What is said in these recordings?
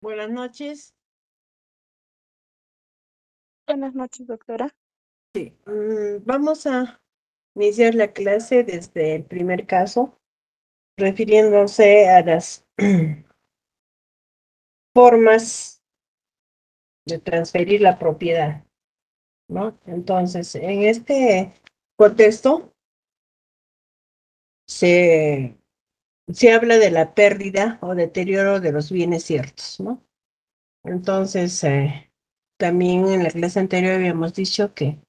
Buenas noches. Buenas noches, doctora. Vamos a iniciar la clase desde el primer caso, refiriéndose a las formas de transferir la propiedad, ¿no? Entonces, en este contexto se, se habla de la pérdida o deterioro de los bienes ciertos, ¿no? Entonces, también en la clase anterior habíamos dicho que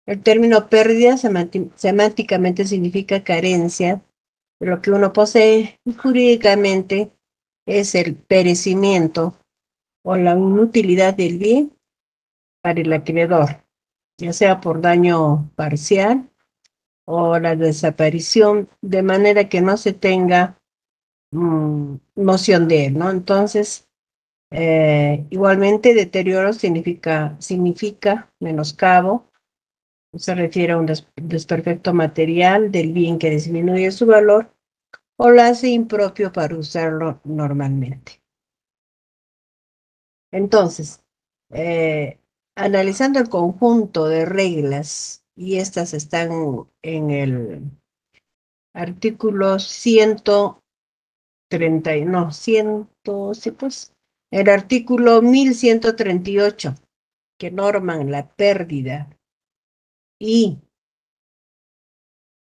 el término pérdida semánticamente significa carencia de lo que uno posee y jurídicamente es el perecimiento o la inutilidad del bien para el acreedor, ya sea por daño parcial o la desaparición, de manera que no se tenga noción de él, ¿no? Entonces, igualmente, deterioro significa menoscabo. Se refiere a un desperfecto material del bien que disminuye su valor o lo hace impropio para usarlo normalmente. Entonces, eh, analizando el conjunto de reglas, y estas están en el artículo 130, no, 100, sí, pues, el artículo 1138, que norman la pérdida y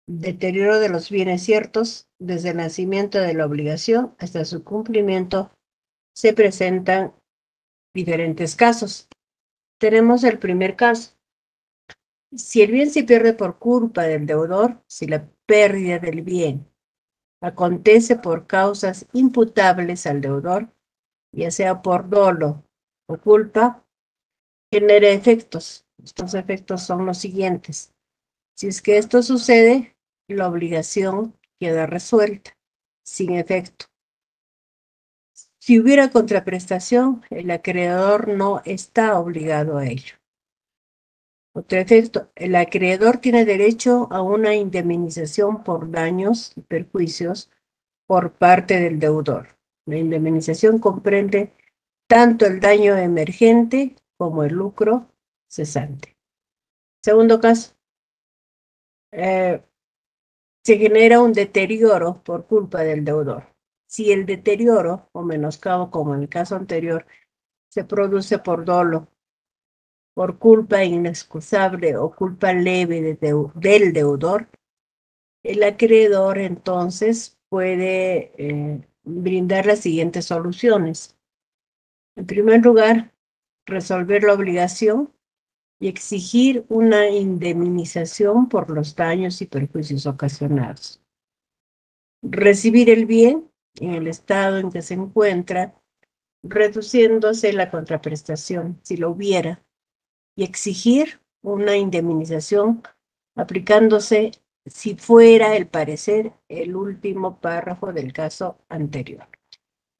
deterioro de los bienes ciertos desde el nacimiento de la obligación hasta su cumplimiento, se presentan diferentes casos. Tenemos el primer caso. Si el bien se pierde por culpa del deudor, si la pérdida del bien acontece por causas imputables al deudor, ya sea por dolo o culpa, genera efectos. Estos efectos son los siguientes. Si es que esto sucede, la obligación queda resuelta, sin efecto. Si hubiera contraprestación, el acreedor no está obligado a ello. Otro efecto, el acreedor tiene derecho a una indemnización por daños y perjuicios por parte del deudor. La indemnización comprende tanto el daño emergente como el lucro cesante. Segundo caso, eh, se genera un deterioro por culpa del deudor. Si el deterioro o menoscabo, como en el caso anterior, se produce por dolo, por culpa inexcusable o culpa leve del deudor, el acreedor entonces puede brindar las siguientes soluciones. En primer lugar, resolver la obligación y exigir una indemnización por los daños y perjuicios ocasionados. Recibir el bien en el estado en que se encuentra, reduciéndose la contraprestación, si lo hubiera, y exigir una indemnización aplicándose, si fuera el parecer, el último párrafo del caso anterior.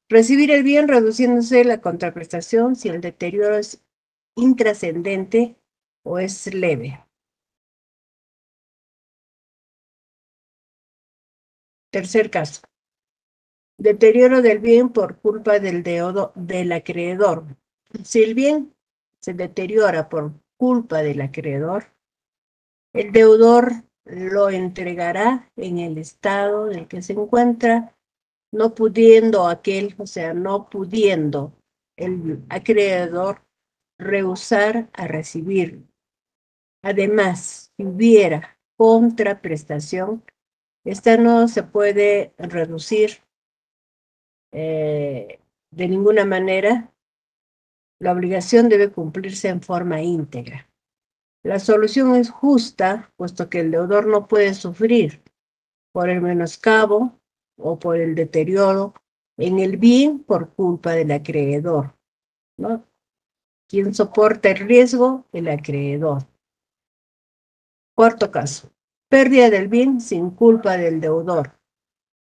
Recibir el bien reduciéndose la contraprestación si el deterioro es intrascendente o es leve. Tercer caso. Deterioro del bien por culpa del acreedor. Si el bien se deteriora por culpa del acreedor, el deudor lo entregará en el estado en el que se encuentra, no pudiendo no pudiendo el acreedor rehusar a recibirlo. Además, si hubiera contraprestación, esta no se puede reducir de ninguna manera. La obligación debe cumplirse en forma íntegra. La solución es justa, puesto que el deudor no puede sufrir por el menoscabo o por el deterioro en el bien por culpa del acreedor, ¿no? ¿Quién soporta el riesgo? El acreedor. Cuarto caso. Pérdida del bien sin culpa del deudor.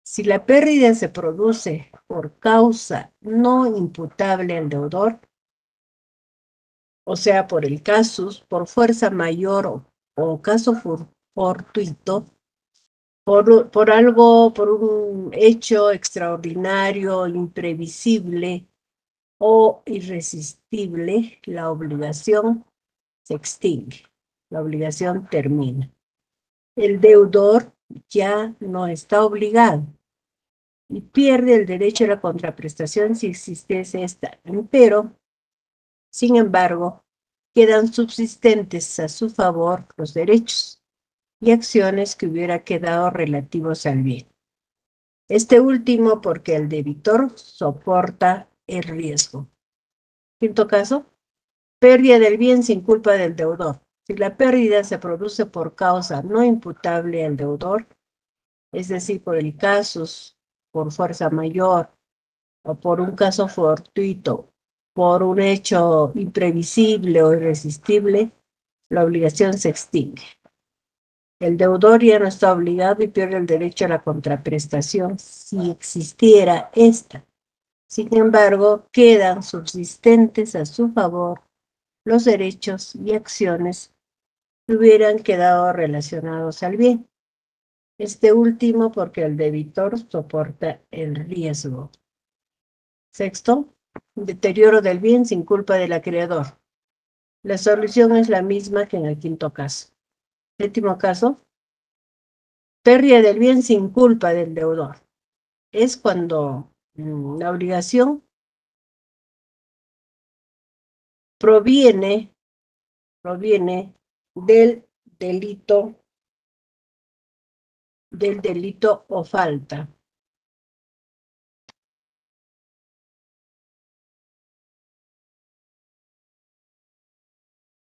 Si la pérdida se produce por causa no imputable al deudor, o sea, por el casus, por fuerza mayor o caso fortuito, por un hecho extraordinario, imprevisible, o irresistible, la obligación se extingue, la obligación termina. El deudor ya no está obligado y pierde el derecho a la contraprestación si existiese esta, pero, sin embargo, quedan subsistentes a su favor los derechos y acciones que hubiera quedado relativos al bien. Este último porque el debitor soporta el riesgo. Quinto caso, pérdida del bien sin culpa del deudor. Si la pérdida se produce por causa no imputable al deudor, es decir, por el casus, por fuerza mayor, o por un caso fortuito, por un hecho imprevisible o irresistible, la obligación se extingue. El deudor ya no está obligado y pierde el derecho a la contraprestación si existiera esta. Sin embargo, quedan subsistentes a su favor los derechos y acciones que hubieran quedado relacionados al bien. Este último porque el debitor soporta el riesgo. Sexto, deterioro del bien sin culpa del acreedor. La solución es la misma que en el quinto caso. Séptimo caso, pérdida del bien sin culpa del deudor. Es cuando la obligación proviene del delito o falta.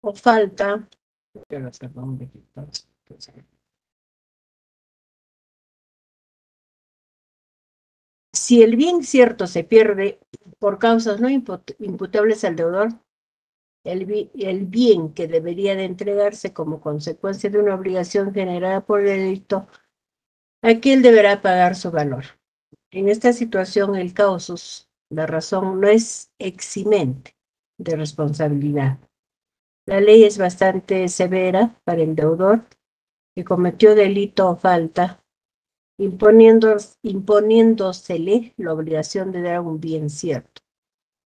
O falta, si el bien cierto se pierde por causas no imputables al deudor, el bien que debería de entregarse como consecuencia de una obligación generada por el delito, aquel deberá pagar su valor. En esta situación, el causus, la razón, no es eximente de responsabilidad. La ley es bastante severa para el deudor que cometió delito o falta, imponiéndosele la obligación de dar un bien cierto.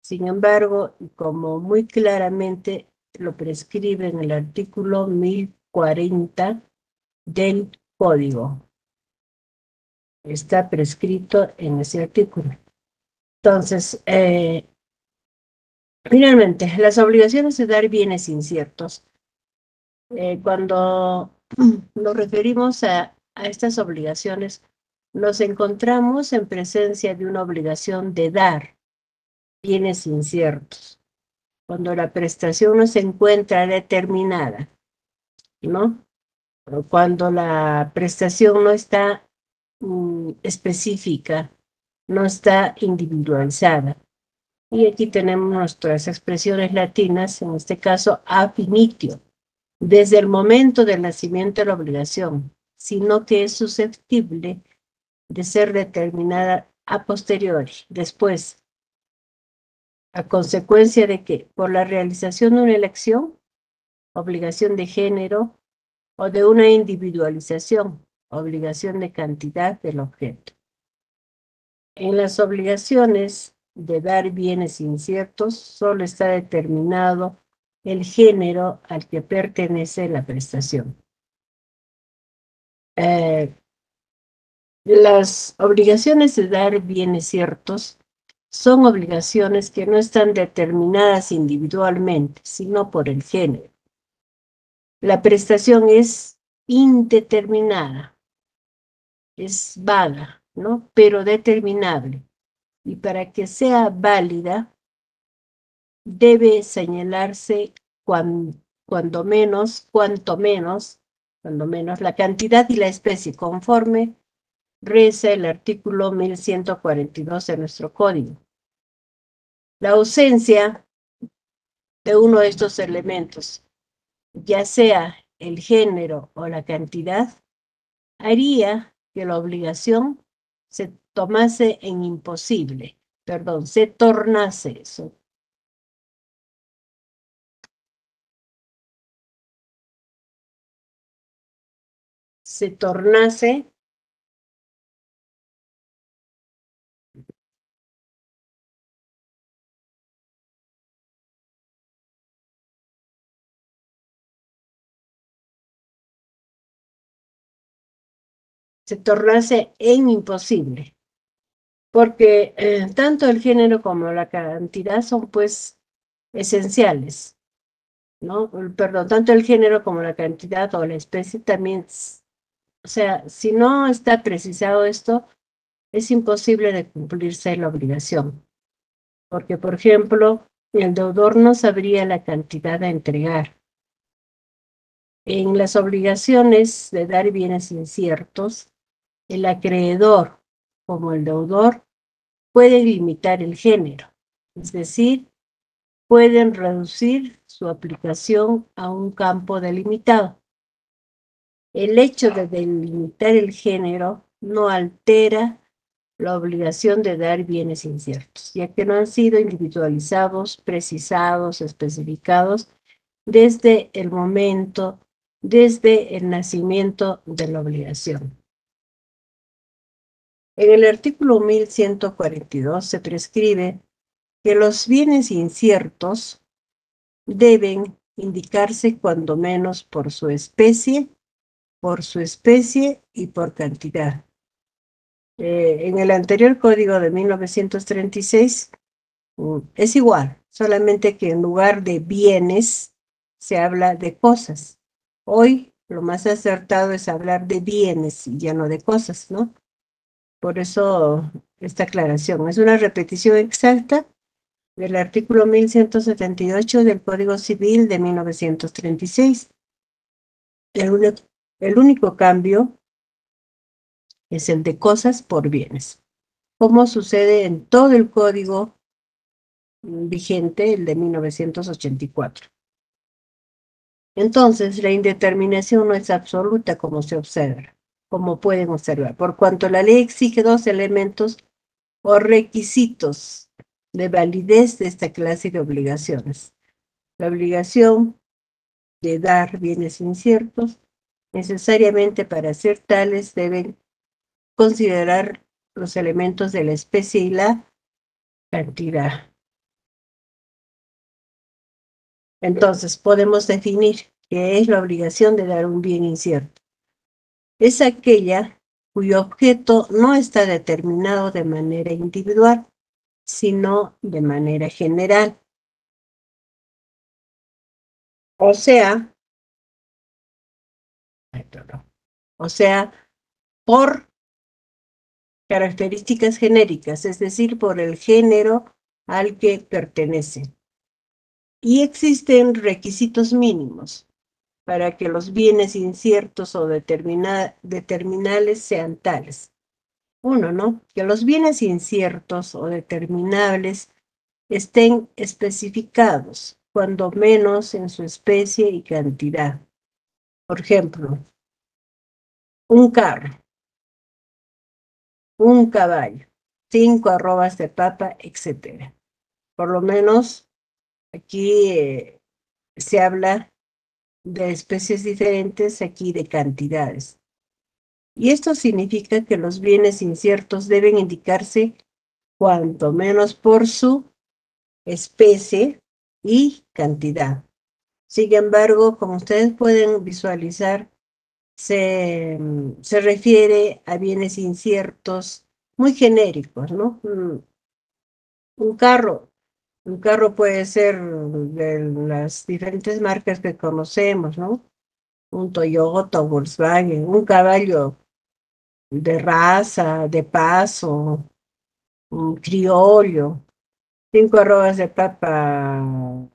Sin embargo, como muy claramente lo prescribe en el artículo 1040 del Código, está prescrito en ese artículo. Entonces, finalmente, las obligaciones de dar bienes inciertos. Cuando nos referimos a estas obligaciones, nos encontramos en presencia de una obligación de dar bienes inciertos, cuando la prestación no se encuentra determinada, ¿no? O cuando la prestación no está específica, no está individualizada. Y aquí tenemos nuestras expresiones latinas, en este caso, ab initio, desde el momento del nacimiento de la obligación, sino que es susceptible de ser determinada a posteriori, después, a consecuencia de que, por la realización de una elección, obligación de género, o de una individualización, obligación de cantidad del objeto. En las obligaciones de dar bienes inciertos, solo está determinado el género al que pertenece la prestación. Las obligaciones de dar bienes ciertos son obligaciones que no están determinadas individualmente, sino por el género. La prestación es indeterminada, es vaga, ¿no? Pero determinable. Y para que sea válida, debe señalarse cuanto menos, la cantidad y la especie, conforme reza el artículo 1142 de nuestro código. La ausencia de uno de estos elementos, ya sea el género o la cantidad, haría que la obligación se tomase en imposible, se tornase eso. Se tornase se tornase en imposible, porque tanto el género como la cantidad son pues esenciales, ¿no? Perdón, tanto el género como la cantidad o la especie también, o sea, si no está precisado esto, es imposible de cumplirse la obligación, porque, por ejemplo, el deudor no sabría la cantidad a entregar. En las obligaciones de dar bienes inciertos, el acreedor, como el deudor, pueden limitar el género, es decir, pueden reducir su aplicación a un campo delimitado. El hecho de delimitar el género no altera la obligación de dar bienes inciertos, ya que no han sido individualizados, precisados, especificados desde el nacimiento de la obligación. En el artículo 1142 se prescribe que los bienes inciertos deben indicarse cuando menos por su especie y por cantidad. En el anterior código de 1936 es igual, solamente que en lugar de bienes se habla de cosas. Hoy lo más acertado es hablar de bienes y ya no de cosas, ¿no? Por eso esta aclaración es una repetición exacta del artículo 1178 del Código Civil de 1936. El único cambio es el de cosas por bienes, como sucede en todo el código vigente, el de 1984. Entonces, la indeterminación no es absoluta, como pueden observar, por cuanto la ley exige dos elementos o requisitos de validez de esta clase de obligaciones. La obligación de dar bienes inciertos, necesariamente para ser tales deben considerar los elementos de la especie y la cantidad. Entonces, podemos definir qué es la obligación de dar un bien incierto. Es aquella cuyo objeto no está determinado de manera individual, sino de manera general. O sea, por características genéricas, es decir, por el género al que pertenece. Y existen requisitos mínimos para que los bienes inciertos o determinables sean tales. Uno, ¿no? Que los bienes inciertos o determinables estén especificados, cuando menos en su especie y cantidad. Por ejemplo, un carro, un caballo, 5 arrobas de papa, etc. Por lo menos aquí se habla de especies diferentes, aquí de cantidades. Y esto significa que los bienes inciertos deben indicarse cuanto menos por su especie y cantidad. Sin embargo, como ustedes pueden visualizar, se refiere a bienes inciertos muy genéricos, ¿no? Un carro. Un carro puede ser de las diferentes marcas que conocemos, ¿no? Un Toyota, Volkswagen, un caballo de raza, de paso, un criollo, 5 arrobas de papa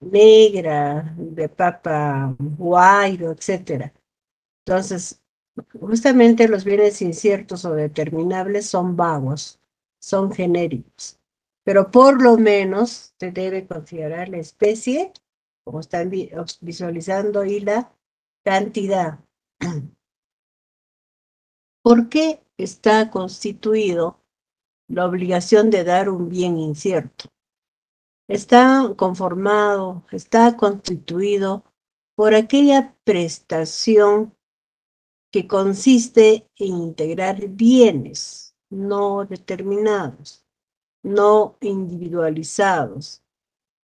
negra, de papa guairo, etc. Entonces, justamente los bienes inciertos o determinables son vagos, son genéricos, pero por lo menos se debe considerar la especie, como están visualizando, y la cantidad. ¿Por qué está constituido la obligación de dar un bien incierto? Está constituido por aquella prestación que consiste en integrar bienes no determinados, no individualizados.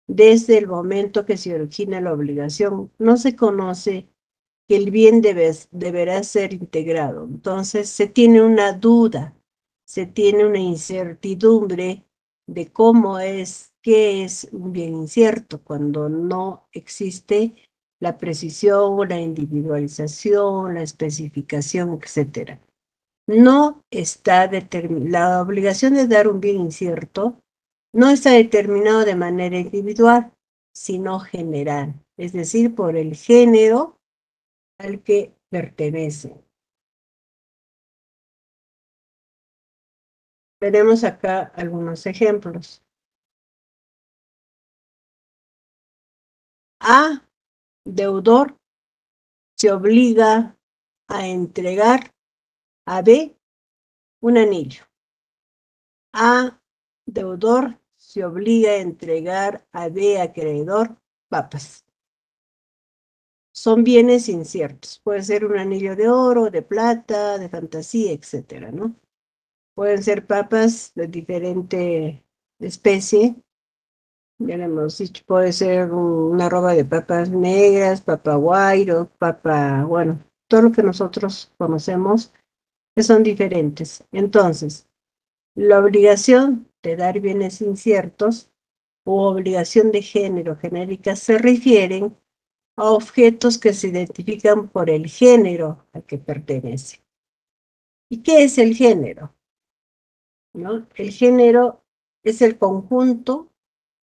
Desde el momento que se origina la obligación, no se conoce que el bien deberá ser integrado. Entonces se tiene una duda, se tiene una incertidumbre de qué es un bien incierto cuando no existe la precisión, la individualización, la especificación, etc. No está la obligación de dar un bien incierto no está determinado de manera individual, sino general, es decir, por el género al que pertenece. Tenemos acá algunos ejemplos. A, deudor, se obliga a entregar a B un anillo. A, deudor, se obliga a entregar a B, acreedor, papas. Son bienes inciertos. Puede ser un anillo de oro, de plata, de fantasía, etcétera, ¿no? Pueden ser papas de diferente especie. Ya le hemos dicho, puede ser una roba de papas negras, papa guairo, papa, bueno, todo lo que nosotros conocemos que son diferentes. Entonces, la obligación de dar bienes inciertos u obligación de género genérica se refieren a objetos que se identifican por el género al que pertenece. ¿Y qué es el género? ¿No? El género es el conjunto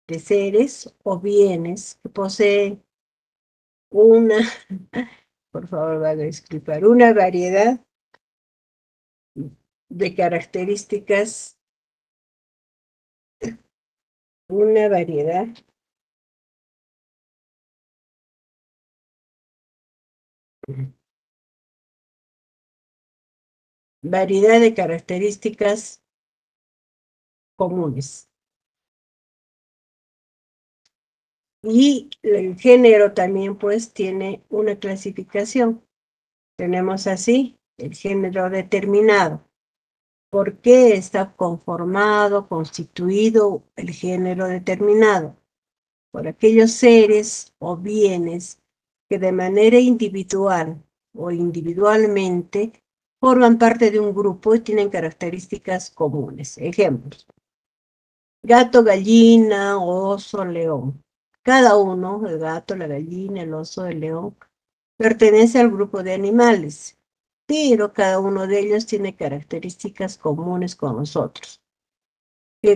de seres o bienes que poseen una, por favor, van a disculpar, una variedad de características, una variedad de características comunes. Y el género también, pues, tiene una clasificación. Tenemos así el género determinado. ¿Por qué está conformado, constituido el género determinado? Por aquellos seres o bienes que de manera individual o individualmente forman parte de un grupo y tienen características comunes. Ejemplos: gato, gallina, oso, león. Cada uno, el gato, la gallina, el oso, el león, pertenece al grupo de animales, pero cada uno de ellos tiene características comunes con los otros.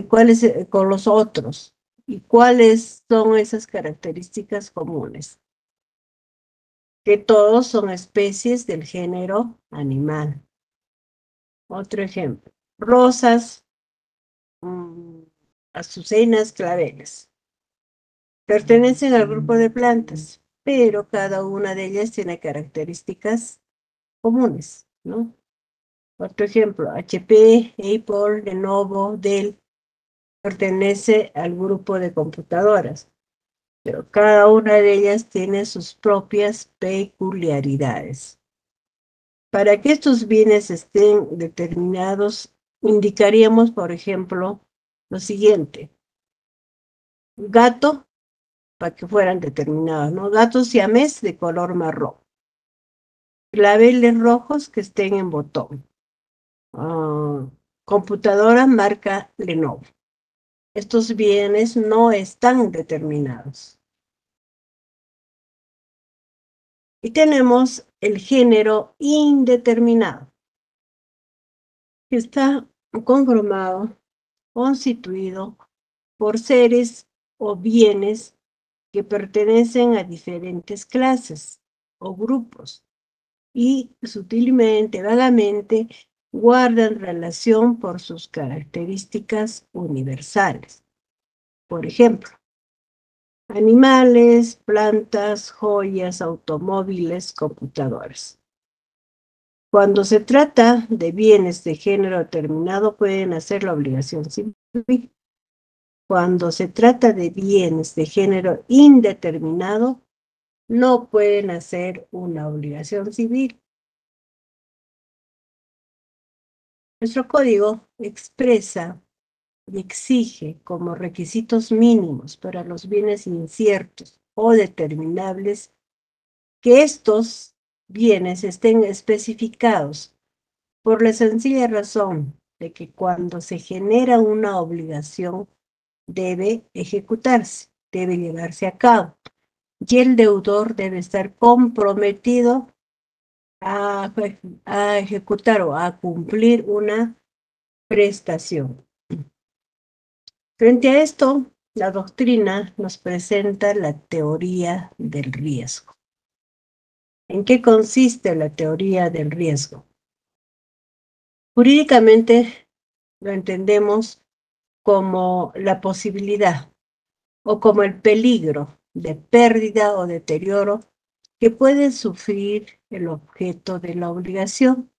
¿Cuáles con los otros? ¿Y cuáles son esas características comunes? Que todos son especies del género animal. Otro ejemplo: rosas, azucenas, claveles. Pertenecen al grupo de plantas, pero cada una de ellas tiene características comunes, ¿no? Otro ejemplo: HP, Apple, Lenovo, Dell, pertenece al grupo de computadoras, pero cada una de ellas tiene sus propias peculiaridades. Para que estos bienes estén determinados, indicaríamos, por ejemplo, lo siguiente: gato, para que fueran determinados, ¿no? Gato siamés de color marrón. Claveles rojos que estén en botón. Computadora marca Lenovo. Estos bienes no están determinados. Y tenemos el género indeterminado, que está conformado, constituido por seres o bienes que pertenecen a diferentes clases o grupos y sutilmente, vagamente, guardan relación por sus características universales. Por ejemplo, animales, plantas, joyas, automóviles, computadoras. Cuando se trata de bienes de género determinado, pueden hacer la obligación civil. Cuando se trata de bienes de género indeterminado, no pueden hacer una obligación civil. Nuestro código expresa y exige como requisitos mínimos para los bienes inciertos o determinables que estos bienes estén especificados por la sencilla razón de que cuando se genera una obligación debe ejecutarse, debe llevarse a cabo, y el deudor debe estar comprometido a, a ejecutar o a cumplir una prestación. Frente a esto, la doctrina nos presenta la teoría del riesgo. ¿En qué consiste la teoría del riesgo? Jurídicamente lo entendemos como la posibilidad o como el peligro de pérdida o deterioro que puede sufrir el objeto de la obligación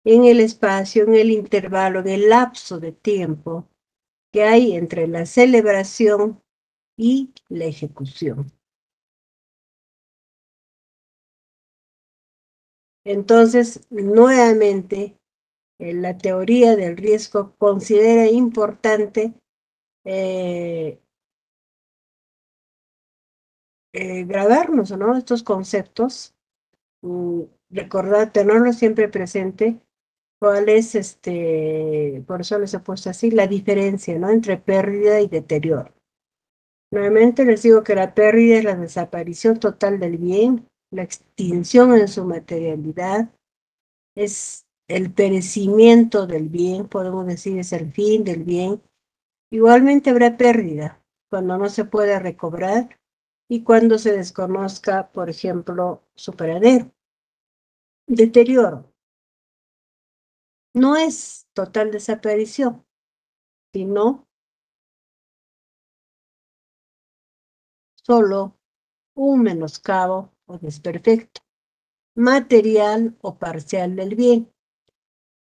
en el espacio, en el intervalo, en el lapso de tiempo que hay entre la celebración y la ejecución. Entonces, nuevamente, la teoría del riesgo considera importante grabarnos, ¿no? Estos conceptos, recordar, tenerlo siempre presente, cuál es, por eso les he puesto así, la diferencia, ¿no? Entre pérdida y deterioro. Nuevamente les digo que la pérdida es la desaparición total del bien, la extinción en su materialidad, es el perecimiento del bien, podemos decir, es el fin del bien. Igualmente habrá pérdida cuando no se pueda recobrar y cuando se desconozca, por ejemplo, su paradero. Deterioro no es total desaparición, sino solo un menoscabo o desperfecto, material o parcial del bien,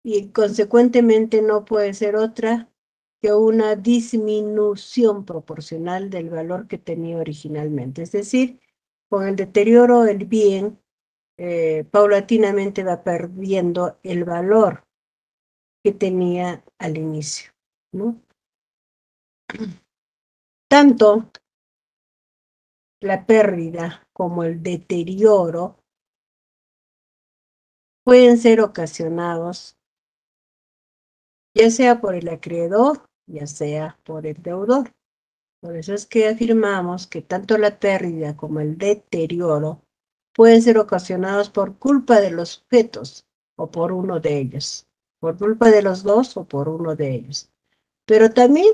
y consecuentemente no puede ser otra que una disminución proporcional del valor que tenía originalmente. Es decir, con el deterioro del bien, paulatinamente va perdiendo el valor que tenía al inicio, ¿no? Tanto la pérdida como el deterioro pueden ser ocasionados ya sea por el acreedor, ya sea por el deudor. Por eso es que afirmamos que tanto la pérdida como el deterioro pueden ser ocasionados por culpa de los sujetos o por uno de ellos, por culpa de los dos o por uno de ellos. Pero también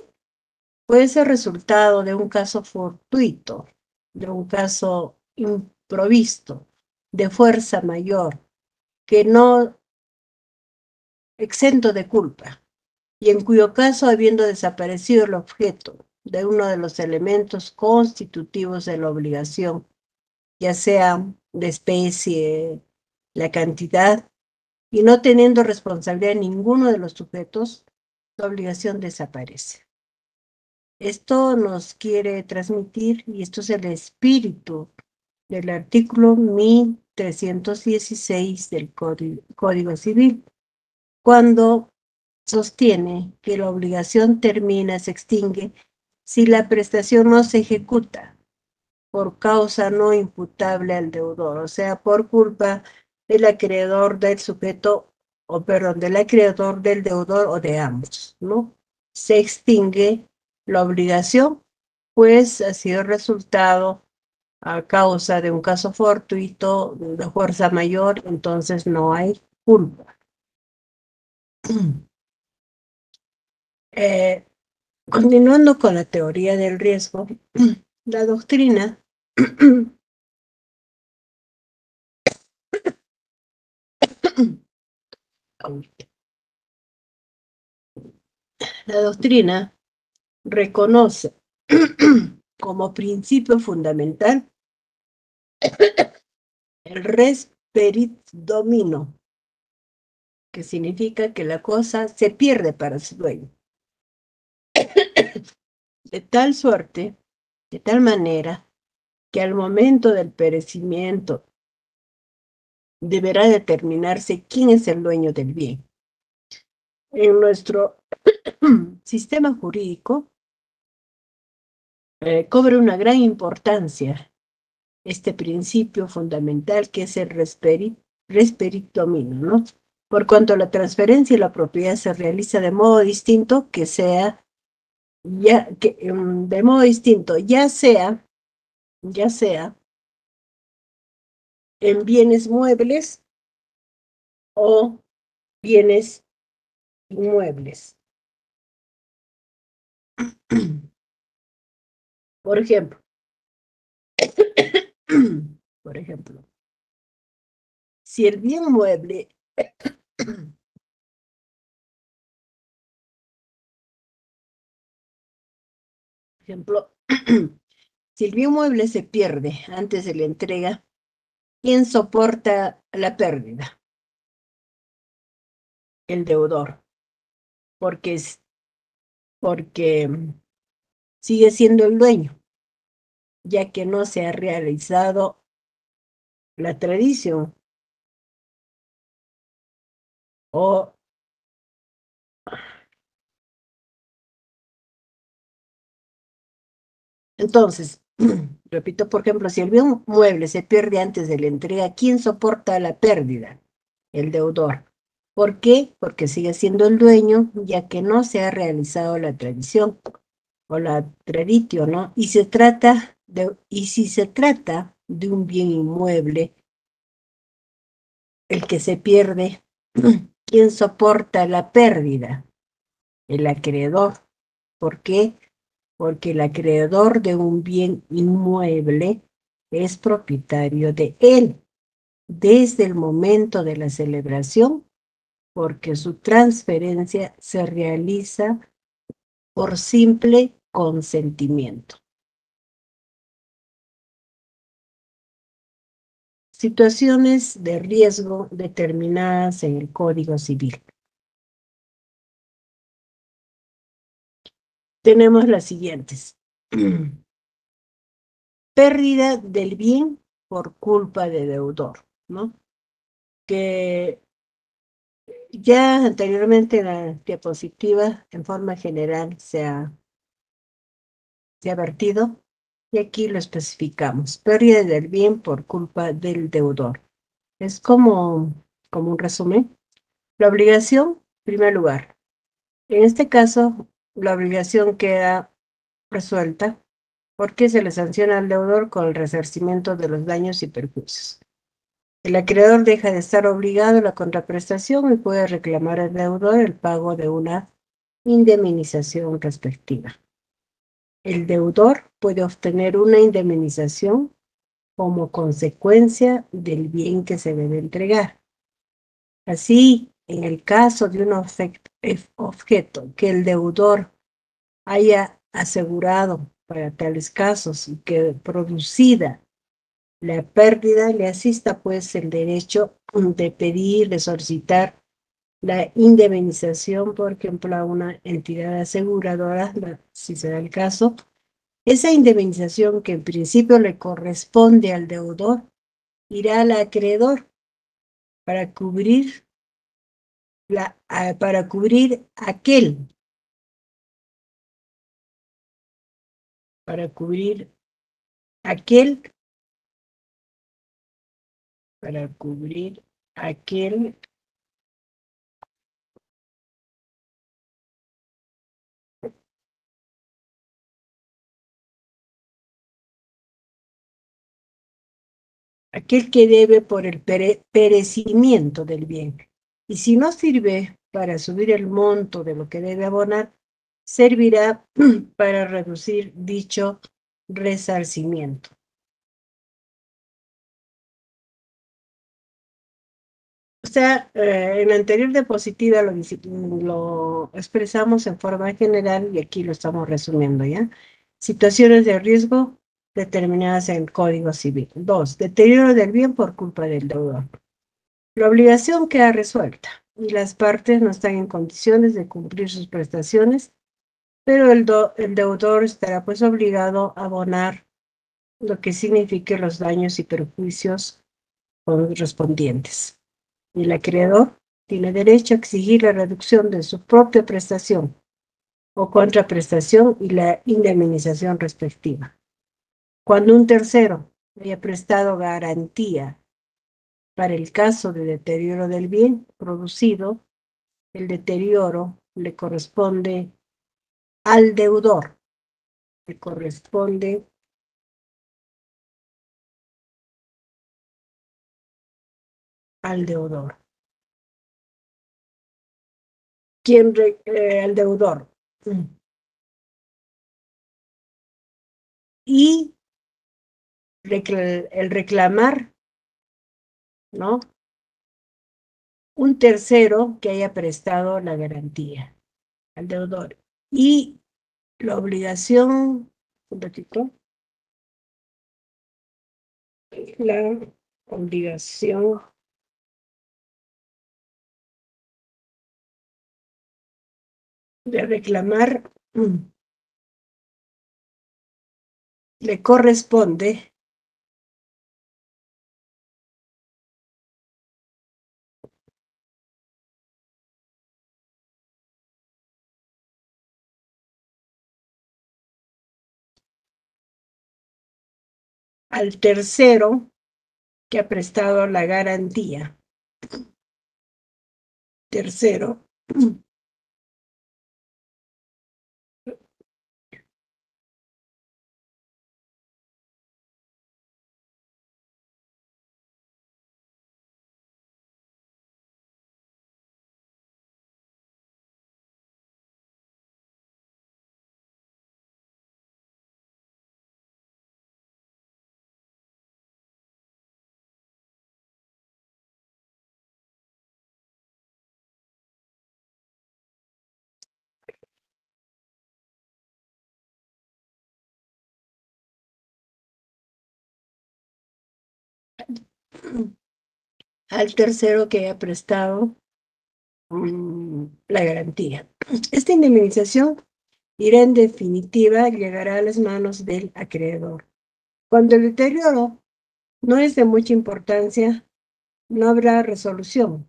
puede ser resultado de un caso fortuito, de un caso improvisto, de fuerza mayor, que no exento de culpa, y en cuyo caso, habiendo desaparecido el objeto de uno de los elementos constitutivos de la obligación, ya sea la especie, la cantidad, y no teniendo responsabilidad en ninguno de los sujetos, la obligación desaparece. Esto nos quiere transmitir, y esto es el espíritu del artículo 1316 del Código Civil, cuando sostiene que la obligación termina, se extingue, si la prestación no se ejecuta por causa no imputable al deudor, o sea, por culpa del acreedor del sujeto, o perdón, del acreedor del deudor o de ambos, ¿no? Se extingue la obligación, pues ha sido resultado a causa de un caso fortuito de fuerza mayor, entonces no hay culpa. Continuando con la teoría del riesgo, la doctrina la doctrina reconoce como principio fundamental el res perit domino, que significa que la cosa se pierde para su dueño. De tal suerte, de tal manera, que al momento del perecimiento deberá determinarse quién es el dueño del bien. En nuestro sistema jurídico cobra una gran importancia este principio fundamental que es el resperit domino, ¿no? Por cuanto la transferencia y la propiedad se realiza de modo distinto, de modo distinto, ya sea en bienes muebles o bienes inmuebles. Por ejemplo, si el bien mueble si el bien mueble se pierde antes de la entrega, ¿quién soporta la pérdida? El deudor, porque sigue siendo el dueño, ya que no se ha realizado la tradición o entonces, repito, por ejemplo, si el bien mueble se pierde antes de la entrega, ¿quién soporta la pérdida? El deudor. ¿Por qué? Porque sigue siendo el dueño, ya que no se ha realizado la tradición o la traditio, ¿no? Y si se trata de un bien inmueble, el que se pierde, ¿quién soporta la pérdida? El acreedor. ¿Por qué? Porque el acreedor de un bien inmueble es propietario de él desde el momento de la celebración, porque su transferencia se realiza por simple consentimiento. Situaciones de riesgo determinadas en el Código Civil. Tenemos las siguientes. Pérdida del bien por culpa de deudor, ¿no? Que ya anteriormente en la diapositiva, en forma general, se ha vertido, y aquí lo especificamos. Pérdida del bien por culpa del deudor. Es como un resumen. La obligación, en primer lugar. En este caso, la obligación queda resuelta porque se le sanciona al deudor con el resarcimiento de los daños y perjuicios. El acreedor deja de estar obligado a la contraprestación y puede reclamar al deudor el pago de una indemnización respectiva. El deudor puede obtener una indemnización como consecuencia del bien que se debe entregar. Así, en el caso de un objeto que el deudor haya asegurado para tales casos y que producida la pérdida le asista pues el derecho de pedir, de solicitar la indemnización, por ejemplo, a una entidad aseguradora, si se da el caso. Esa indemnización que en principio le corresponde al deudor irá al acreedor para cubrir para cubrir aquel para cubrir aquel para cubrir aquel que debe por el perecimiento del bien. Y si no sirve para subir el monto de lo que debe abonar, servirá para reducir dicho resarcimiento. O sea, en la anterior diapositiva lo expresamos en forma general y aquí lo estamos resumiendo, ¿ya? Situaciones de riesgo determinadas en el Código Civil. 2. Deterioro del bien por culpa del deudor. La obligación queda resuelta y las partes no están en condiciones de cumplir sus prestaciones, pero el deudor estará pues obligado a abonar lo que signifique los daños y perjuicios correspondientes. Y el acreedor tiene derecho a exigir la reducción de su propia prestación o contraprestación y la indemnización respectiva. Cuando un tercero haya prestado garantía para el caso de deterioro del bien producido, el deterioro le corresponde al deudor, le corresponde al deudor. ¿Quién? Al deudor. Y el reclamar, ¿no? Un tercero que haya prestado la garantía al deudor. Y la obligación, un ratito, la obligación de reclamar le corresponde al tercero que ha prestado la garantía. Tercero, al tercero que haya prestado la garantía. Esta indemnización irá en definitiva, llegará a las manos del acreedor. Cuando el deterioro no es de mucha importancia, no habrá resolución.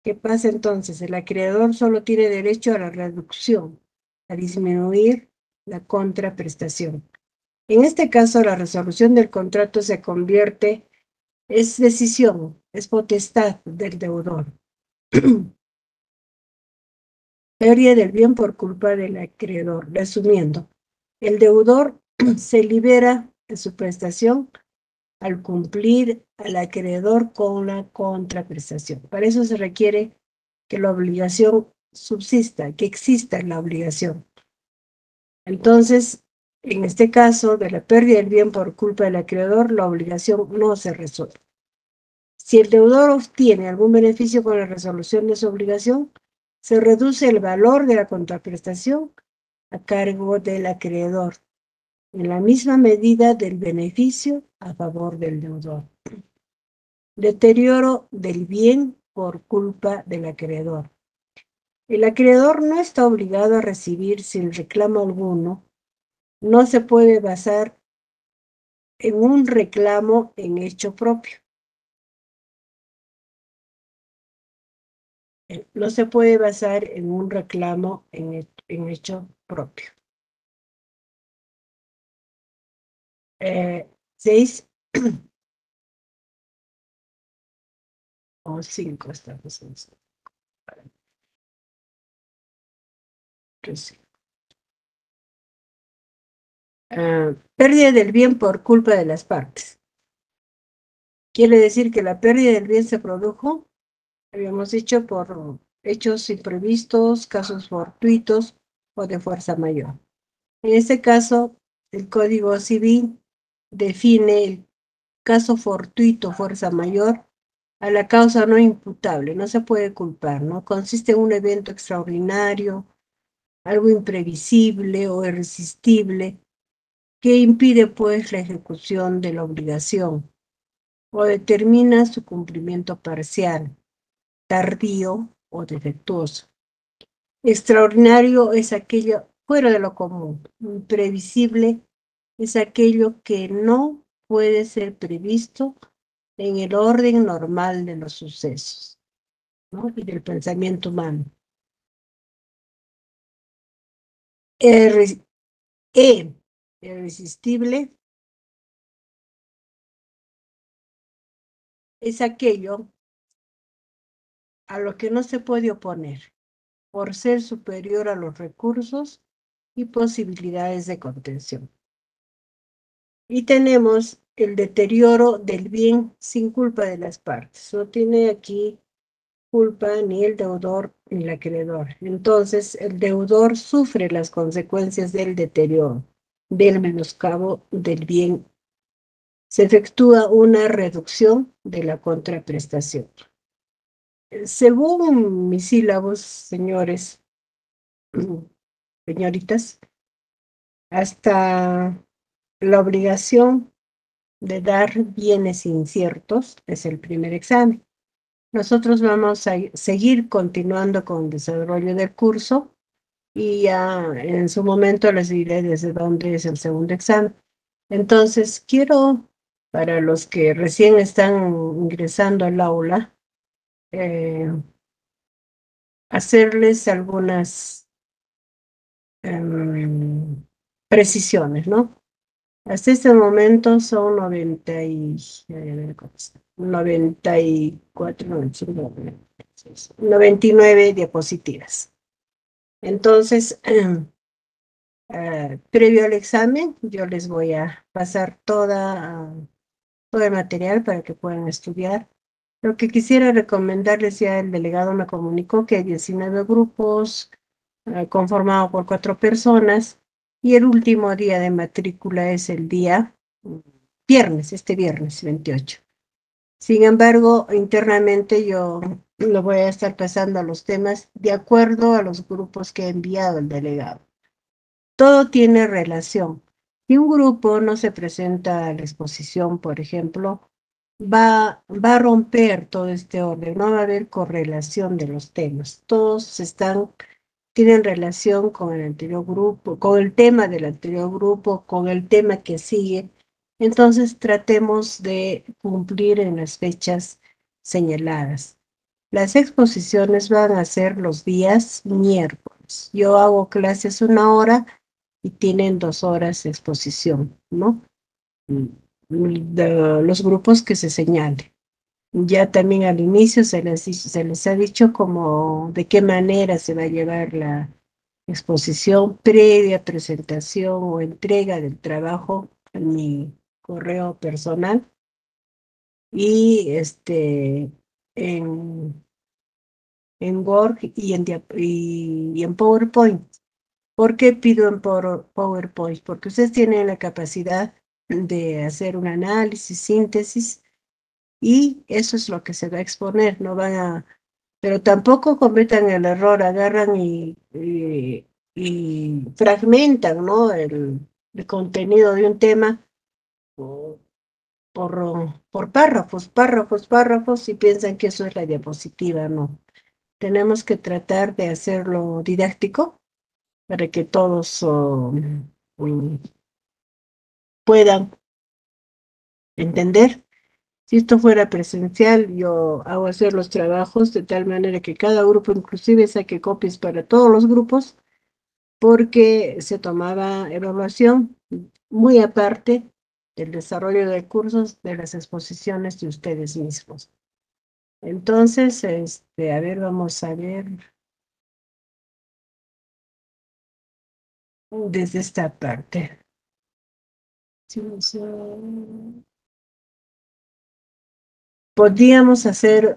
¿Qué pasa entonces? El acreedor solo tiene derecho a la reducción, a disminuir la contraprestación. En este caso, la resolución del contrato se convierte, es decisión, es potestad del deudor. Pérdida del bien por culpa del acreedor. Resumiendo, el deudor se libera de su prestación al cumplir al acreedor con la contraprestación. Para eso se requiere que la obligación subsista, que exista la obligación. Entonces, en este caso de la pérdida del bien por culpa del acreedor, la obligación no se resuelve. Si el deudor obtiene algún beneficio con la resolución de su obligación, se reduce el valor de la contraprestación a cargo del acreedor, en la misma medida del beneficio a favor del deudor. Deterioro del bien por culpa del acreedor. El acreedor no está obligado a recibir sin reclamo alguno. No se puede basar en un reclamo en hecho propio. No se puede basar en un reclamo en hecho propio. 6 o 5 estamos en eso. Pérdida del bien por culpa de las partes. Quiere decir que la pérdida del bien se produjo, habíamos dicho, por hechos imprevistos, casos fortuitos o de fuerza mayor. En este caso, el Código Civil define el caso fortuito, fuerza mayor, a la causa no imputable, no se puede culpar, ¿no? Consiste en un evento extraordinario, algo imprevisible o irresistible, que impide, pues, la ejecución de la obligación o determina su cumplimiento parcial, tardío o defectuoso. Extraordinario es aquello fuera de lo común. Imprevisible es aquello que no puede ser previsto en el orden normal de los sucesos, ¿no? Y del pensamiento humano. Irresistible es aquello a lo que no se puede oponer por ser superior a los recursos y posibilidades de contención. Y tenemos el deterioro del bien sin culpa de las partes. No tiene aquí culpa ni el deudor ni el acreedor. Entonces, el deudor sufre las consecuencias del deterioro, del menoscabo del bien. Se efectúa una reducción de la contraprestación. Según mis sílabos, señores, señoritas, hasta la obligación de dar bienes inciertos es el primer examen. Nosotros vamos a seguir continuando con el desarrollo del curso y ya en su momento les diré desde dónde es el segundo examen. Entonces, quiero, para los que recién están ingresando al aula, eh, hacerles algunas em, precisiones, ¿no? Hasta este momento son 94, 95, 99 diapositivas. Entonces, previo al examen, yo les voy a pasar todo el material para que puedan estudiar. Lo que quisiera recomendarles, ya el delegado me comunicó que hay 19 grupos conformados por 4 personas y el último día de matrícula es el día viernes, este viernes 28. Sin embargo, internamente yo lo voy a estar pasando a los temas de acuerdo a los grupos que ha enviado el delegado. Todo tiene relación. Si un grupo no se presenta a la exposición, por ejemplo, va a romper todo este orden, no va a haber correlación de los temas. Todos tienen relación con el anterior grupo, con el tema del anterior grupo, con el tema que sigue. Entonces tratemos de cumplir en las fechas señaladas. Las exposiciones van a ser los días miércoles. Yo hago clases 1 hora y tienen 2 horas de exposición, ¿no? De los grupos que se señalen. Ya también al inicio se les ha dicho como de qué manera se va a llevar la exposición previa presentación o entrega del trabajo en mi correo personal y en, en Word y en PowerPoint. ¿Por qué pido en PowerPoint? Porque ustedes tienen la capacidad de hacer un análisis, síntesis, y eso es lo que se va a exponer. No van a, pero tampoco cometan el error, agarran y fragmentan, ¿no? El contenido de un tema por, por párrafos, párrafos, párrafos, y piensan que eso es la diapositiva, no. Tenemos que tratar de hacerlo didáctico para que todos puedan entender. Si esto fuera presencial, yo hago hacer los trabajos de tal manera que cada grupo inclusive saque copias para todos los grupos, porque se tomaba evaluación muy aparte del desarrollo de cursos, de las exposiciones de ustedes mismos. Entonces, a ver, vamos a ver desde esta parte. Sí, podríamos hacer,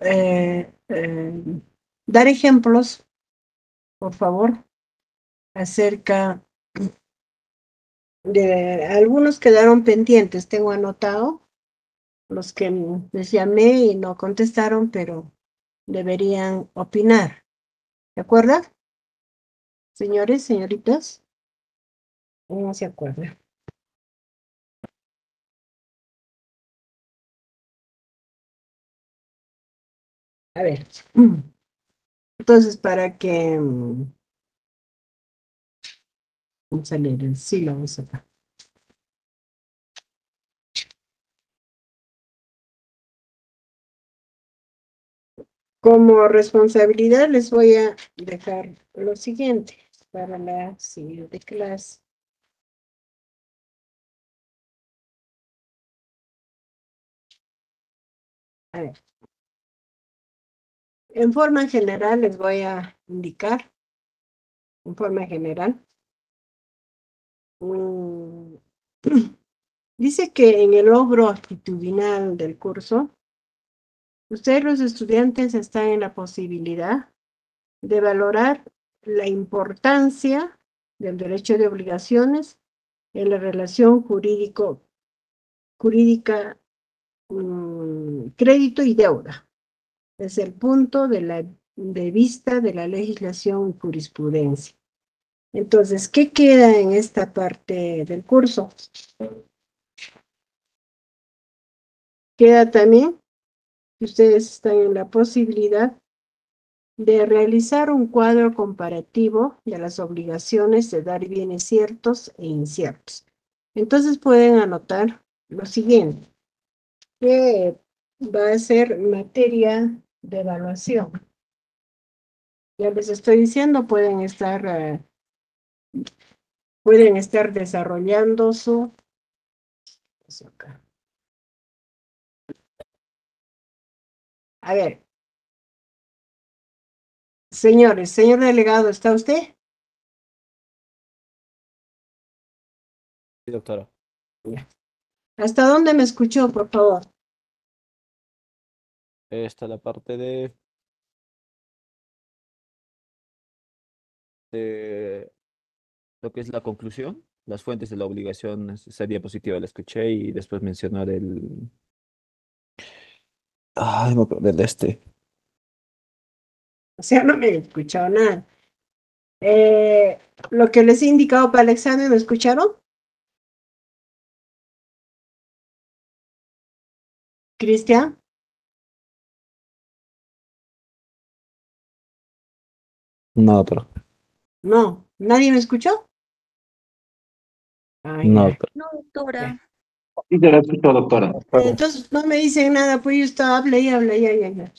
dar ejemplos, por favor, acerca de algunos quedaron pendientes, tengo anotado los que les llamé y no contestaron, pero deberían opinar. ¿De acuerdo? Señores, señoritas, no se acuerdan. A ver, entonces para que vamos a leer, sí lo vamos a ver. Como responsabilidad les voy a dejar lo siguiente para la siguiente clase. A ver, en forma general les voy a indicar, en forma general, mm, dice que en el logro actitudinal del curso, ustedes los estudiantes están en la posibilidad de valorar la importancia del derecho de obligaciones en la relación jurídica crédito y deuda, desde el punto de vista de la legislación y jurisprudencia. Entonces, ¿qué queda en esta parte del curso? Queda también que ustedes están en la posibilidad de realizar un cuadro comparativo de las obligaciones de dar bienes ciertos e inciertos. Entonces pueden anotar lo siguiente, que va a ser materia de evaluación. Ya les estoy diciendo, pueden estar desarrollando su... A ver, señores, señor delegado, ¿está usted? Sí, doctora. ¿Hasta dónde me escuchó, por favor? Esta es la parte de lo que es la conclusión. Las fuentes de la obligación, esa diapositiva la escuché y después mencionar el... Ay, no me acuerdo del este. O sea, no me he escuchado nada. Lo que les he indicado para el examen, ¿me escucharon? Cristian, No, pero... no, ¿nadie me escuchó? Ah, No, ya, doctora. No, doctora. ya. Sí, te lo escucho, doctora. Entonces no me dicen nada, pues yo estaba, habla, ya.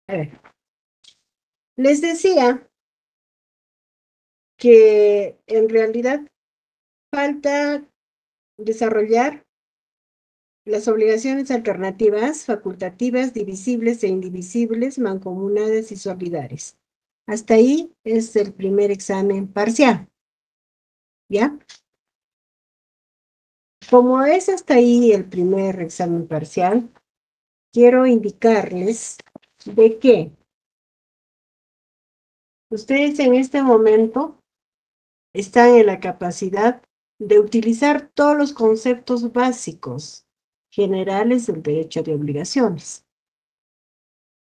A ver, les decía que en realidad falta desarrollar las obligaciones alternativas, facultativas, divisibles e indivisibles, mancomunadas y solidarias. Hasta ahí es el primer examen parcial, ¿ya? Como es hasta ahí el primer examen parcial, quiero indicarles de que ustedes en este momento están en la capacidad de utilizar todos los conceptos básicos generales del derecho de obligaciones.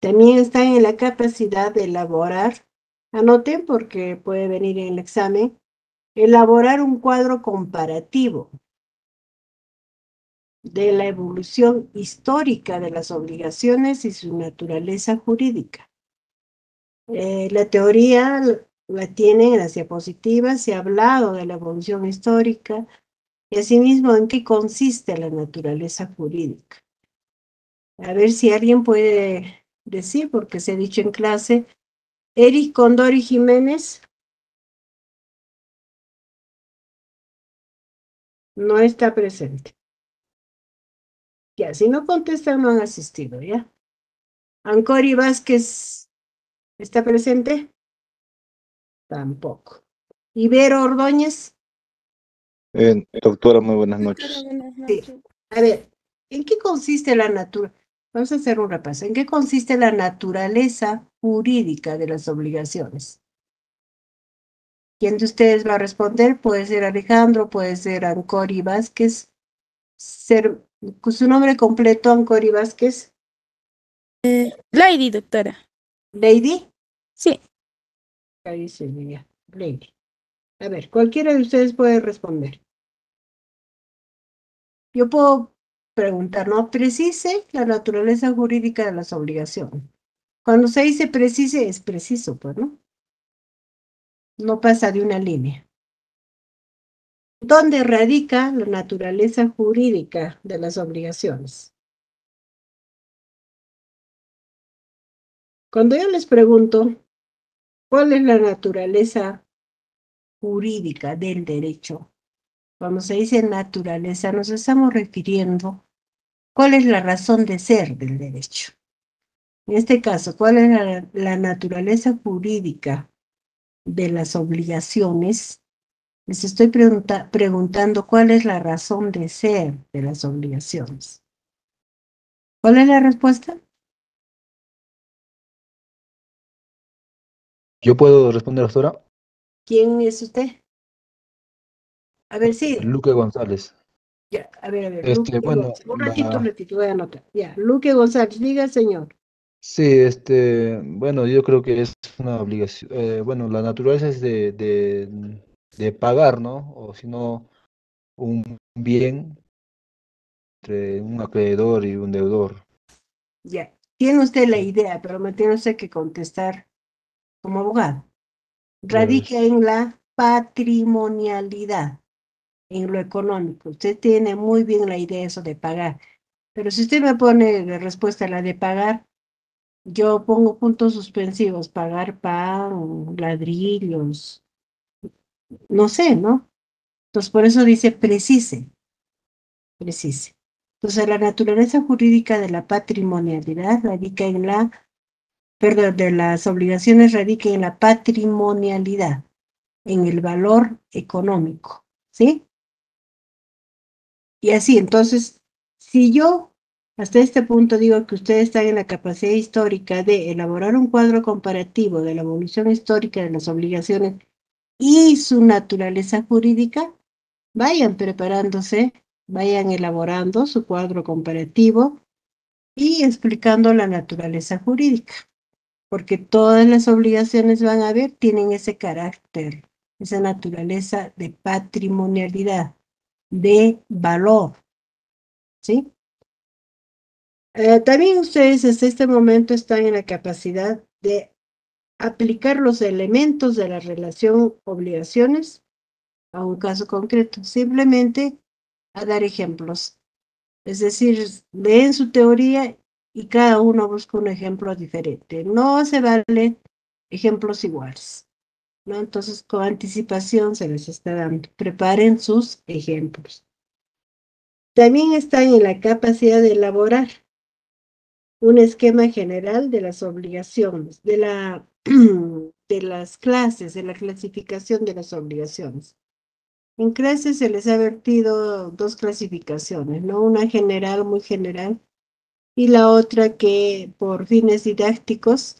También están en la capacidad de elaborar, anoten porque puede venir en el examen, elaborar un cuadro comparativo de la evolución histórica de las obligaciones y su naturaleza jurídica. La teoría la tienen en las diapositivas, se ha hablado de la evolución histórica y asimismo en qué consiste la naturaleza jurídica. A ver si alguien puede decir, porque se ha dicho en clase, Eric Condori Jiménez no está presente. Ya, si no contestan, no han asistido, ¿ya? Ancori Vázquez, ¿está presente? Tampoco. Ibero Ordóñez, Doctora, muy buenas Doctora, noches. buenas sí. noches. A ver, ¿en qué consiste la naturaleza? Vamos a hacer un repaso. ¿En qué consiste la naturaleza jurídica de las obligaciones? ¿Quién de ustedes va a responder? Puede ser Alejandro, puede ser Ancori Vázquez. Su nombre completo, Ancori Vázquez. Lady, doctora. Lady. Sí. Ahí se veía. Lady. A ver, cualquiera de ustedes puede responder. Yo puedo preguntar, ¿no? Precise la naturaleza jurídica de las obligaciones. Cuando se dice precise, es preciso, pues, ¿no? No pasa de una línea. ¿Dónde radica la naturaleza jurídica de las obligaciones? Cuando yo les pregunto, ¿cuál es la naturaleza jurídica del derecho? Cuando se dice naturaleza, nos estamos refiriendo ¿cuál es la razón de ser del derecho? En este caso, ¿cuál es la naturaleza jurídica de las obligaciones? Les estoy preguntando cuál es la razón de ser de las obligaciones. ¿Cuál es la respuesta? ¿Yo puedo responder, doctora? ¿Quién es usted? A ver, sí. Luque González. Ya, a ver, Luque Bueno, González. Un ratito, voy a anotar. Ya, Luque González, diga, señor. sí, bueno, yo creo que es una obligación, bueno, la naturaleza es de pagar, ¿no? O si no, un bien entre un acreedor y un deudor. Ya, tiene usted la idea, pero me tiene usted que contestar como abogado. Radica en la patrimonialidad, en lo económico. Usted tiene muy bien la idea eso de pagar. Pero si usted me pone de respuesta la de pagar, yo pongo puntos suspensivos, pagar pan, ladrillos, no sé, ¿no? Entonces por eso dice precise. Entonces la naturaleza jurídica de la patrimonialidad radica en la, perdón, de las obligaciones radica en la patrimonialidad, en el valor económico, ¿sí? Y así, entonces, si yo hasta este punto digo que ustedes están en la capacidad histórica de elaborar un cuadro comparativo de la evolución histórica de las obligaciones y su naturaleza jurídica, vayan preparándose, vayan elaborando su cuadro comparativo y explicando la naturaleza jurídica, porque todas las obligaciones van a ver, tienen ese carácter, esa naturaleza de patrimonialidad, de valor, ¿sí? También ustedes hasta este momento están en la capacidad de aplicar los elementos de la relación obligaciones a un caso concreto, simplemente a dar ejemplos. Es decir, leen su teoría y cada uno busca un ejemplo diferente. No se valen ejemplos iguales, ¿no? Entonces, con anticipación se les está dando. Preparen sus ejemplos. También están en la capacidad de elaborar un esquema general de las obligaciones, de las clases, de la clasificación de las obligaciones. En clases se les ha vertido dos clasificaciones, ¿no? Una general, muy general, y la otra que por fines didácticos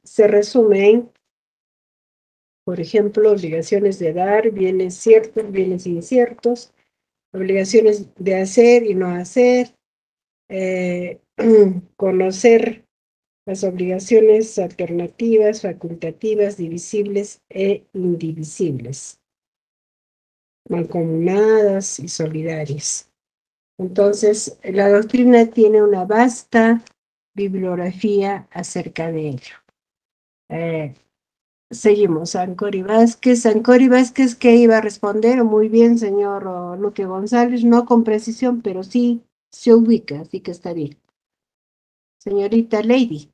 se resumen, por ejemplo, obligaciones de dar, bienes ciertos, bienes inciertos, obligaciones de hacer y no hacer, conocer las obligaciones alternativas, facultativas, divisibles e indivisibles, mancomunadas y solidarias. Entonces, la doctrina tiene una vasta bibliografía acerca de ello. Seguimos, Ancori Vázquez. Ancori Vázquez, ¿qué iba a responder? Muy bien, señor Luque González, no con precisión, pero sí se ubica, así que está bien. Señorita Lady.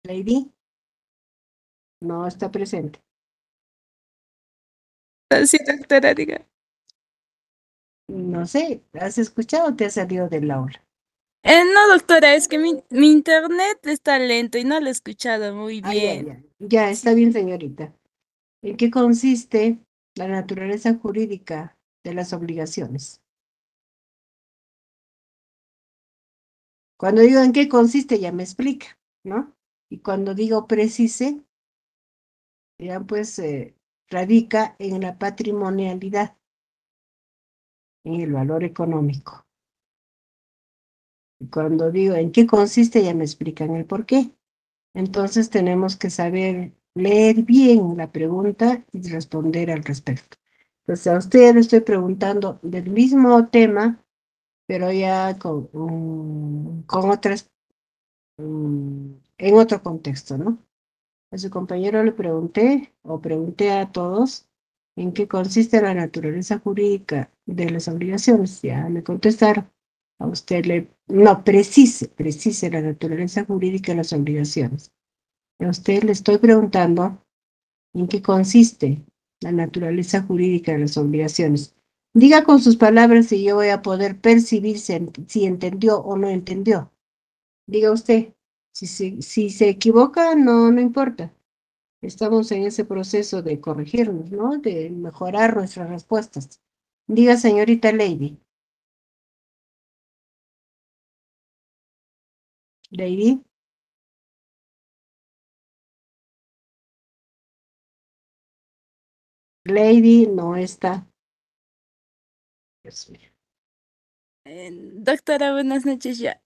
Lady, no está presente. Sí, doctora, diga. No sé, ¿has escuchado o te has salido del aula? No, doctora, es que mi internet está lento y no lo he escuchado muy bien. Ya, está Sí. bien, señorita. ¿En qué consiste la naturaleza jurídica de las obligaciones? Cuando digo en qué consiste, ya me explica, ¿no? Y cuando digo precise, ya pues radica en la patrimonialidad, en el valor económico. Y cuando digo en qué consiste, ya me explican el por qué. Entonces tenemos que saber leer bien la pregunta y responder al respecto. Entonces a usted le estoy preguntando del mismo tema, pero ya con otras, en otro contexto, ¿no? A su compañero le pregunté, o pregunté a todos, en qué consiste la naturaleza jurídica de las obligaciones. Ya me contestaron. A usted no, precise la naturaleza jurídica de las obligaciones. A usted le estoy preguntando en qué consiste la naturaleza jurídica de las obligaciones. Diga con sus palabras y yo voy a poder percibir si entendió o no entendió. Diga usted, si se equivoca, no importa. Estamos en ese proceso de corregirnos, ¿no? De mejorar nuestras respuestas. Diga, señorita Lady. Lady. Lady no está. Dios mío. Doctora, buenas noches ya.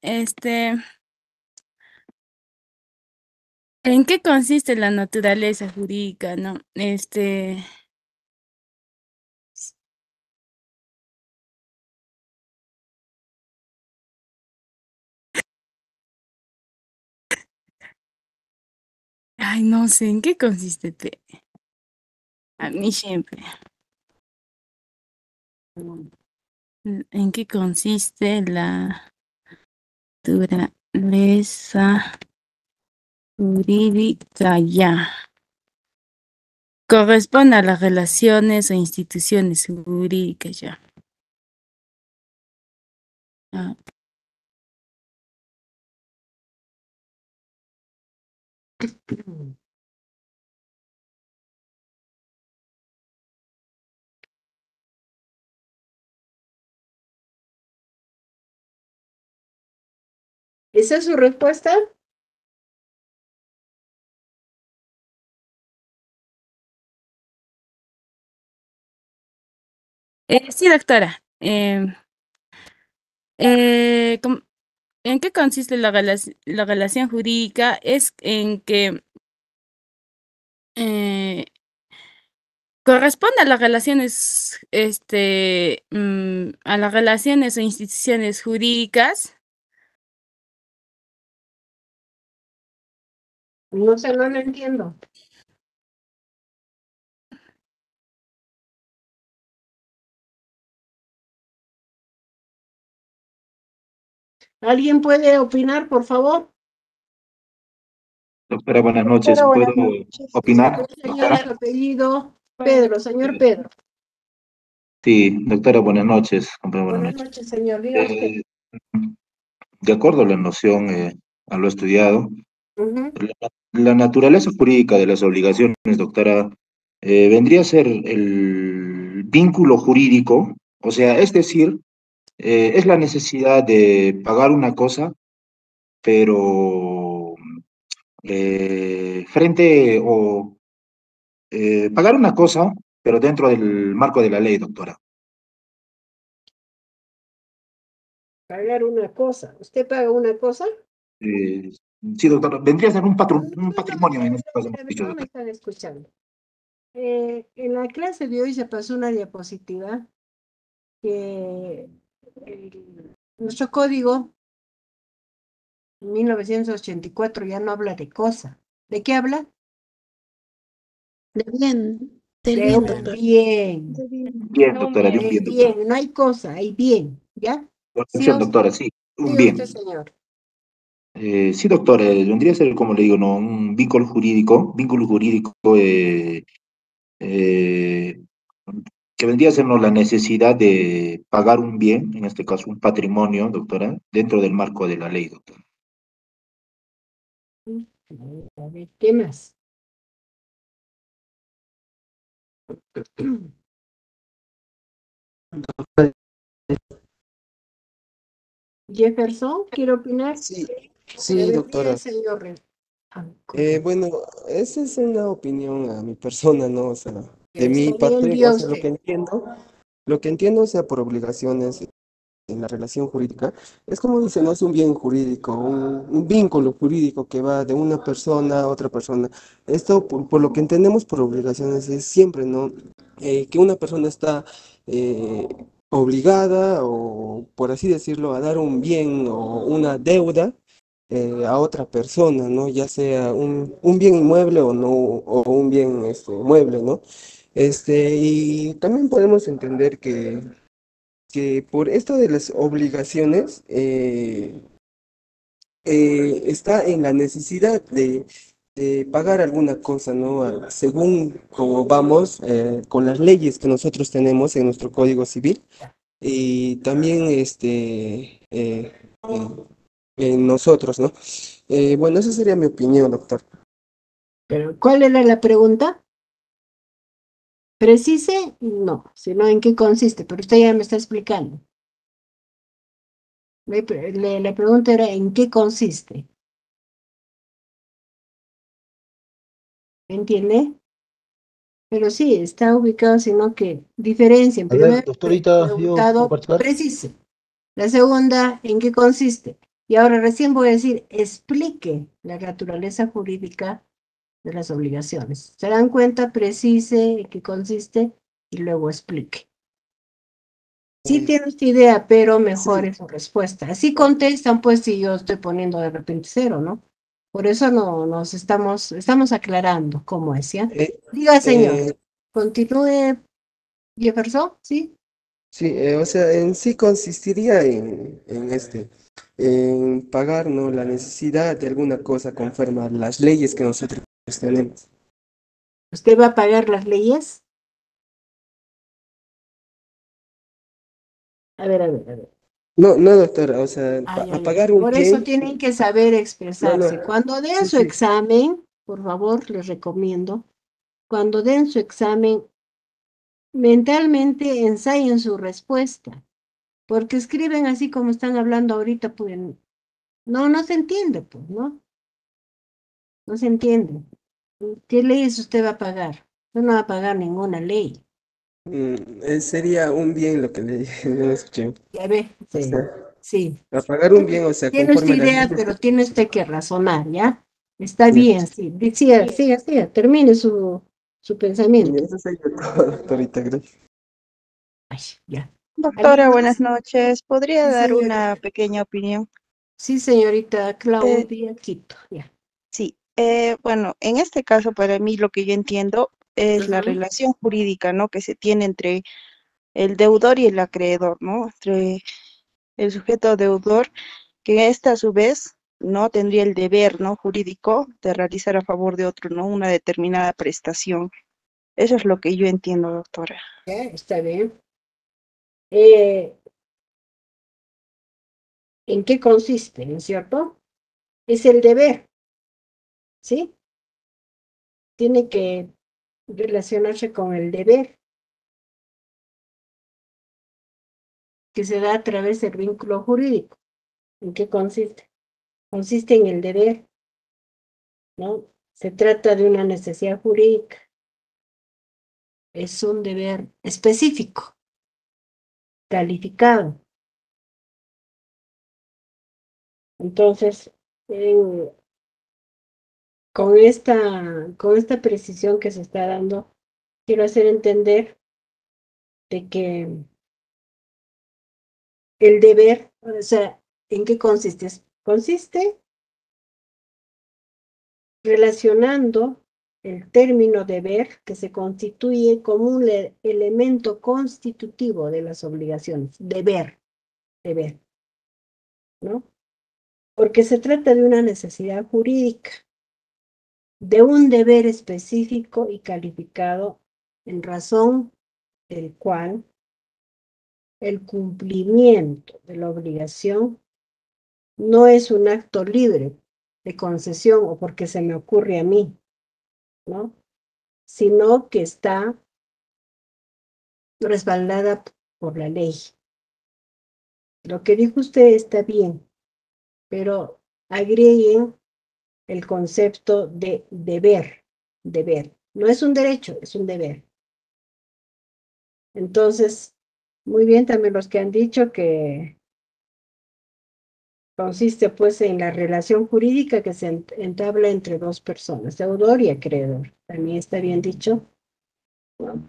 ¿En qué consiste la naturaleza jurídica, no? Ay, no sé, ¿en qué consiste? A mí siempre. ¿En qué consiste la naturaleza jurídica ya? Corresponde a las relaciones o instituciones jurídicas ya. Ah, ¿Esa es su respuesta? sí, doctora. ¿En qué consiste la relación jurídica? Es en que corresponde a las relaciones, a las relaciones o instituciones jurídicas. No sé, no lo entiendo. ¿Alguien puede opinar, por favor? Doctora, buenas noches. Doctora, ¿Puedo buenas noches. opinar, Señor, su doctora? apellido Pedro, señor Pedro. Sí, doctora, buenas noches. Buenas Buenas noches. noches, señor. Diga usted. De acuerdo a la noción, a lo estudiado, Ujú. la naturaleza jurídica de las obligaciones, doctora, vendría a ser el vínculo jurídico, o sea, es decir, es la necesidad de pagar una cosa, pero frente o pagar una cosa, pero dentro del marco de la ley, doctora. Pagar una cosa. ¿Usted paga una cosa? Eh, sí, doctora, vendría a ser un, No, un no, patrimonio en mira, este caso, hemos mira, dicho, no me doctora. están escuchando. En la clase de hoy se pasó una diapositiva que nuestro código en 1984 ya no habla de cosa. ¿De qué habla? De bien, del De bien, un doctor. bien. Bien, doctora, de un El bien, doctora. bien, no hay cosa, hay bien, ¿ya? Corrección, doctora, sí, un Siga usted, bien. señor. Sí, doctora, vendría a ser, como le digo, ¿no? Un vínculo jurídico eh, que vendría a ser, ¿no?, la necesidad de pagar un bien, en este caso un patrimonio, doctora, dentro del marco de la ley, doctora. A ver, ¿qué más? Jefferson, ¿quiere opinar? Sí, A sí, ver, diga el doctora. señor. Bueno, esa es una opinión a mi persona, ¿no? O sea, de Está mi bien, parte, o diga sea, usted. lo que entiendo, o sea, por obligaciones en la relación jurídica, es como dice, no es un bien jurídico, un vínculo jurídico que va de una persona a otra persona. Esto, por lo que entendemos por obligaciones, es siempre, ¿no? Que una persona está eh, obligada o, por así decirlo, a dar un bien o una deuda a otra persona, ¿no? Ya sea un bien inmueble o no, o un bien mueble, ¿no? Y también podemos entender que por esto de las obligaciones está en la necesidad pagar alguna cosa, ¿no? Según como vamos, con las leyes que nosotros tenemos en nuestro Código Civil y también en nosotros, ¿no? Bueno, esa sería mi opinión, doctor. Pero, ¿cuál era la pregunta? ¿Precise? No, sino en qué consiste, pero usted ya me está explicando. La pregunta era ¿en qué consiste? ¿Entiende? Pero sí, está ubicado, sino que diferencia. En A ver, primer doctorita, ¿yo puedo preguntado, participar? precise. La segunda, ¿en qué consiste? Y ahora recién voy a decir, explique la naturaleza jurídica de las obligaciones. ¿Se dan cuenta? Precise en qué consiste y luego explique. Sí tiene usted idea, pero mejor Sí. es su respuesta. Así contestan, pues, si yo estoy poniendo de repente cero, ¿no? Por eso no nos estamos aclarando cómo es, ¿ya? Eh, Diga, señor, eh, continúe, Jefferson, ¿sí? sí, o sea, en sí consistiría en pagar, ¿no? La necesidad de alguna cosa conforme a las leyes que nosotros tenemos. ¿Usted va a pagar las leyes? A ver. No, no, doctora, o sea, Ah, ya, a ya. pagar un Por eso bien, tienen que saber no, no, expresarse. Cuando den sí, su sí, examen, por favor, les recomiendo, cuando den su examen, mentalmente ensayen su respuesta, porque escriben así como están hablando ahorita, pues no se entiende, pues, ¿no? No se entiende. ¿Qué leyes usted va a pagar? Usted no va a pagar ninguna ley. sería un bien lo que le, le escuché. Ya ve, O sí, sea, sí. a pagar un bien, o sea, Tiene usted conforme a las idea, leyes. pero tiene usted que razonar, ¿ya? Está Ya, bien, sí. Siga, termine su pensamiento. eso sería todo, doctorita, gracias. Ay, ya. ¿Alguien Doctora, buenas más? noches. ¿Podría Sí, dar una señorita. pequeña opinión? Sí, señorita Eh, Claudia Quito, ya. sí, bueno, en este caso para mí lo que yo entiendo es la Ujú. relación jurídica, ¿no? Que se tiene entre el deudor y el acreedor, ¿no? Entre el sujeto deudor, que éste a su vez no tendría el deber, ¿no? Jurídico de realizar a favor de otro, ¿no? Una determinada prestación. Eso es lo que yo entiendo, doctora. Ya, está bien. Eh, ¿En qué consiste, no es cierto? Es el deber, ¿sí? Tiene que relacionarse con el deber que se da a través del vínculo jurídico. ¿En qué consiste? Consiste en el deber, ¿no? Se trata de una necesidad jurídica. Es un deber específico, calificado. Entonces, en- con esta precisión que se está dando, quiero hacer entender de que el deber, o sea, ¿en qué consiste? Consiste relacionando el término deber que se constituye como un elemento constitutivo de las obligaciones. Deber, ¿no? Porque se trata de una necesidad jurídica, de un deber específico y calificado en razón del cual el cumplimiento de la obligación no es un acto libre de concesión o porque se me ocurre a mí, ¿no? Sino que está respaldada por la ley. Lo que dijo usted está bien, pero agreguen el concepto de deber. No es un derecho, es un deber. Entonces, muy bien también los que han dicho que consiste pues en la relación jurídica que se entabla entre dos personas, deudor y acreedor. También está bien dicho, ¿no?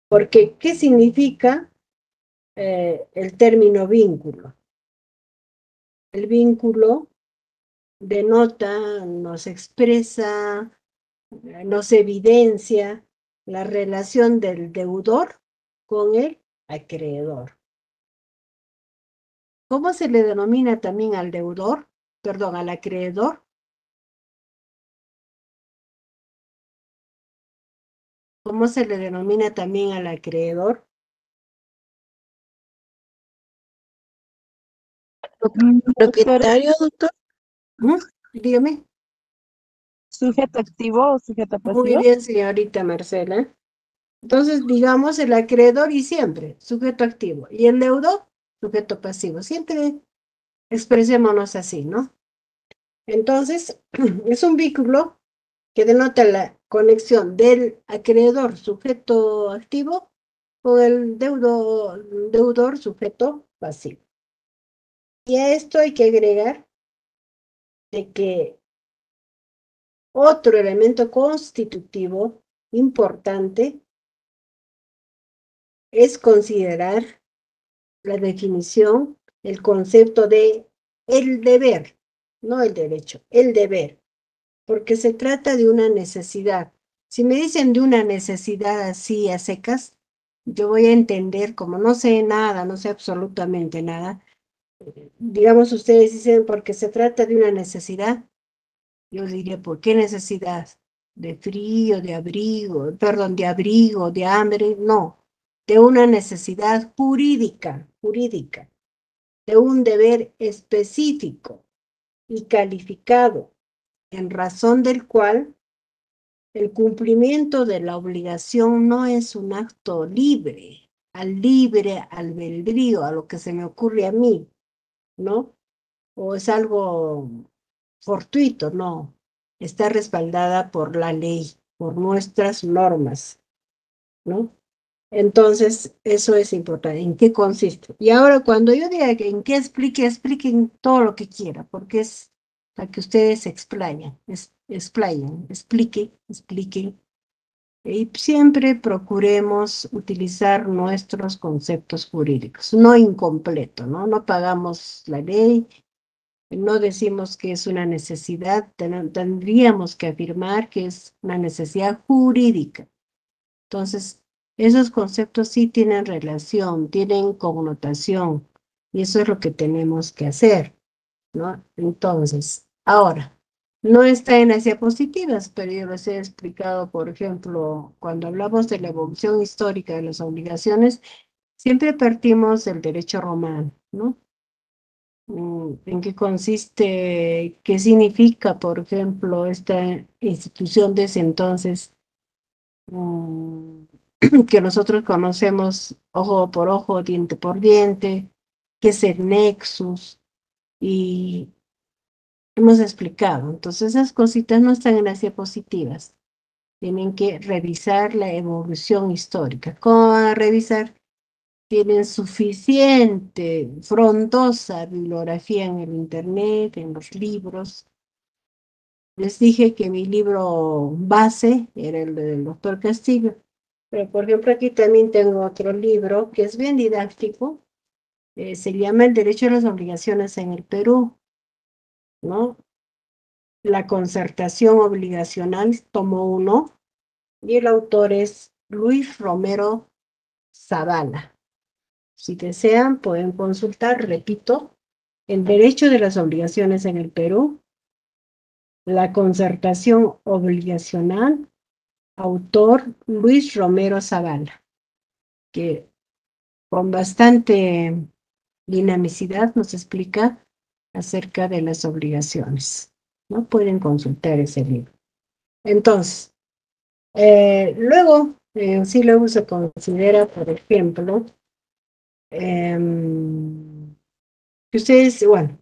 Porque, ¿qué significa el término vínculo? El vínculo denota, nos expresa, nos evidencia la relación del deudor con el acreedor. ¿Cómo se le denomina también al deudor? Perdón, al acreedor. ¿Cómo se le denomina también al acreedor? Propietario, doctor. ¿Mm? Dígame. ¿Sujeto activo o sujeto Muy pasivo? bien, señorita Marcela. Entonces, digamos el acreedor y siempre, sujeto activo. Y el deudor, sujeto pasivo. Siempre expresémonos así, ¿no? Entonces, es un vínculo que denota la conexión del acreedor, sujeto activo, con el deudor, sujeto pasivo. Y a esto hay que agregar de que otro elemento constitutivo importante es considerar la definición, el concepto de el deber, no el derecho, el deber, porque se trata de una necesidad. Si me dicen de una necesidad así a secas, yo voy a entender, como no sé nada, no sé absolutamente nada, digamos ustedes dicen porque se trata de una necesidad, yo diría, ¿por qué necesidad? ¿De frío, de abrigo, perdón, de abrigo, de hambre? No, de una necesidad jurídica, de un deber específico y calificado, en razón del cual el cumplimiento de la obligación no es un acto libre albedrío, a lo que se me ocurre a mí, ¿no? O es algo fortuito, no. Está respaldada por la ley, por nuestras normas, ¿no? Entonces, eso es importante. ¿En qué consiste? Y ahora, cuando yo diga que en qué expliquen todo lo que quiera, porque es para que ustedes se expliquen. Y siempre procuremos utilizar nuestros conceptos jurídicos, no incompleto, ¿no? No pagamos la ley, no decimos que es una necesidad, tendríamos que afirmar que es una necesidad jurídica. Entonces, esos conceptos sí tienen relación, tienen connotación, y eso es lo que tenemos que hacer, ¿no? Entonces, ahora, no está en las diapositivas, pero yo les he explicado, por ejemplo, cuando hablamos de la evolución histórica de las obligaciones, siempre partimos del derecho romano, ¿no? ¿En qué consiste, qué significa, por ejemplo, esta institución de ese entonces, mm, que nosotros conocemos ojo por ojo, diente por diente, qué es el nexus, y hemos explicado. Entonces, esas cositas no están en las diapositivas. Tienen que revisar la evolución histórica. ¿Cómo van a revisar? Tienen suficiente, frondosa bibliografía en el internet, en los libros. Les dije que mi libro base era el del doctor Castillo, pero por ejemplo aquí también tengo otro libro que es bien didáctico, se llama El derecho a las obligaciones en el Perú, ¿no? La concertación obligacional, tomo 1, y el autor es Luis Romero Zavala. Si desean, pueden consultar, repito, el derecho de las obligaciones en el Perú, la concertación obligacional, autor Luis Romero Zavala, que con bastante dinamicidad nos explica acerca de las obligaciones. ¿No? Pueden consultar ese libro. Entonces, luego se considera, por ejemplo, que ustedes, bueno,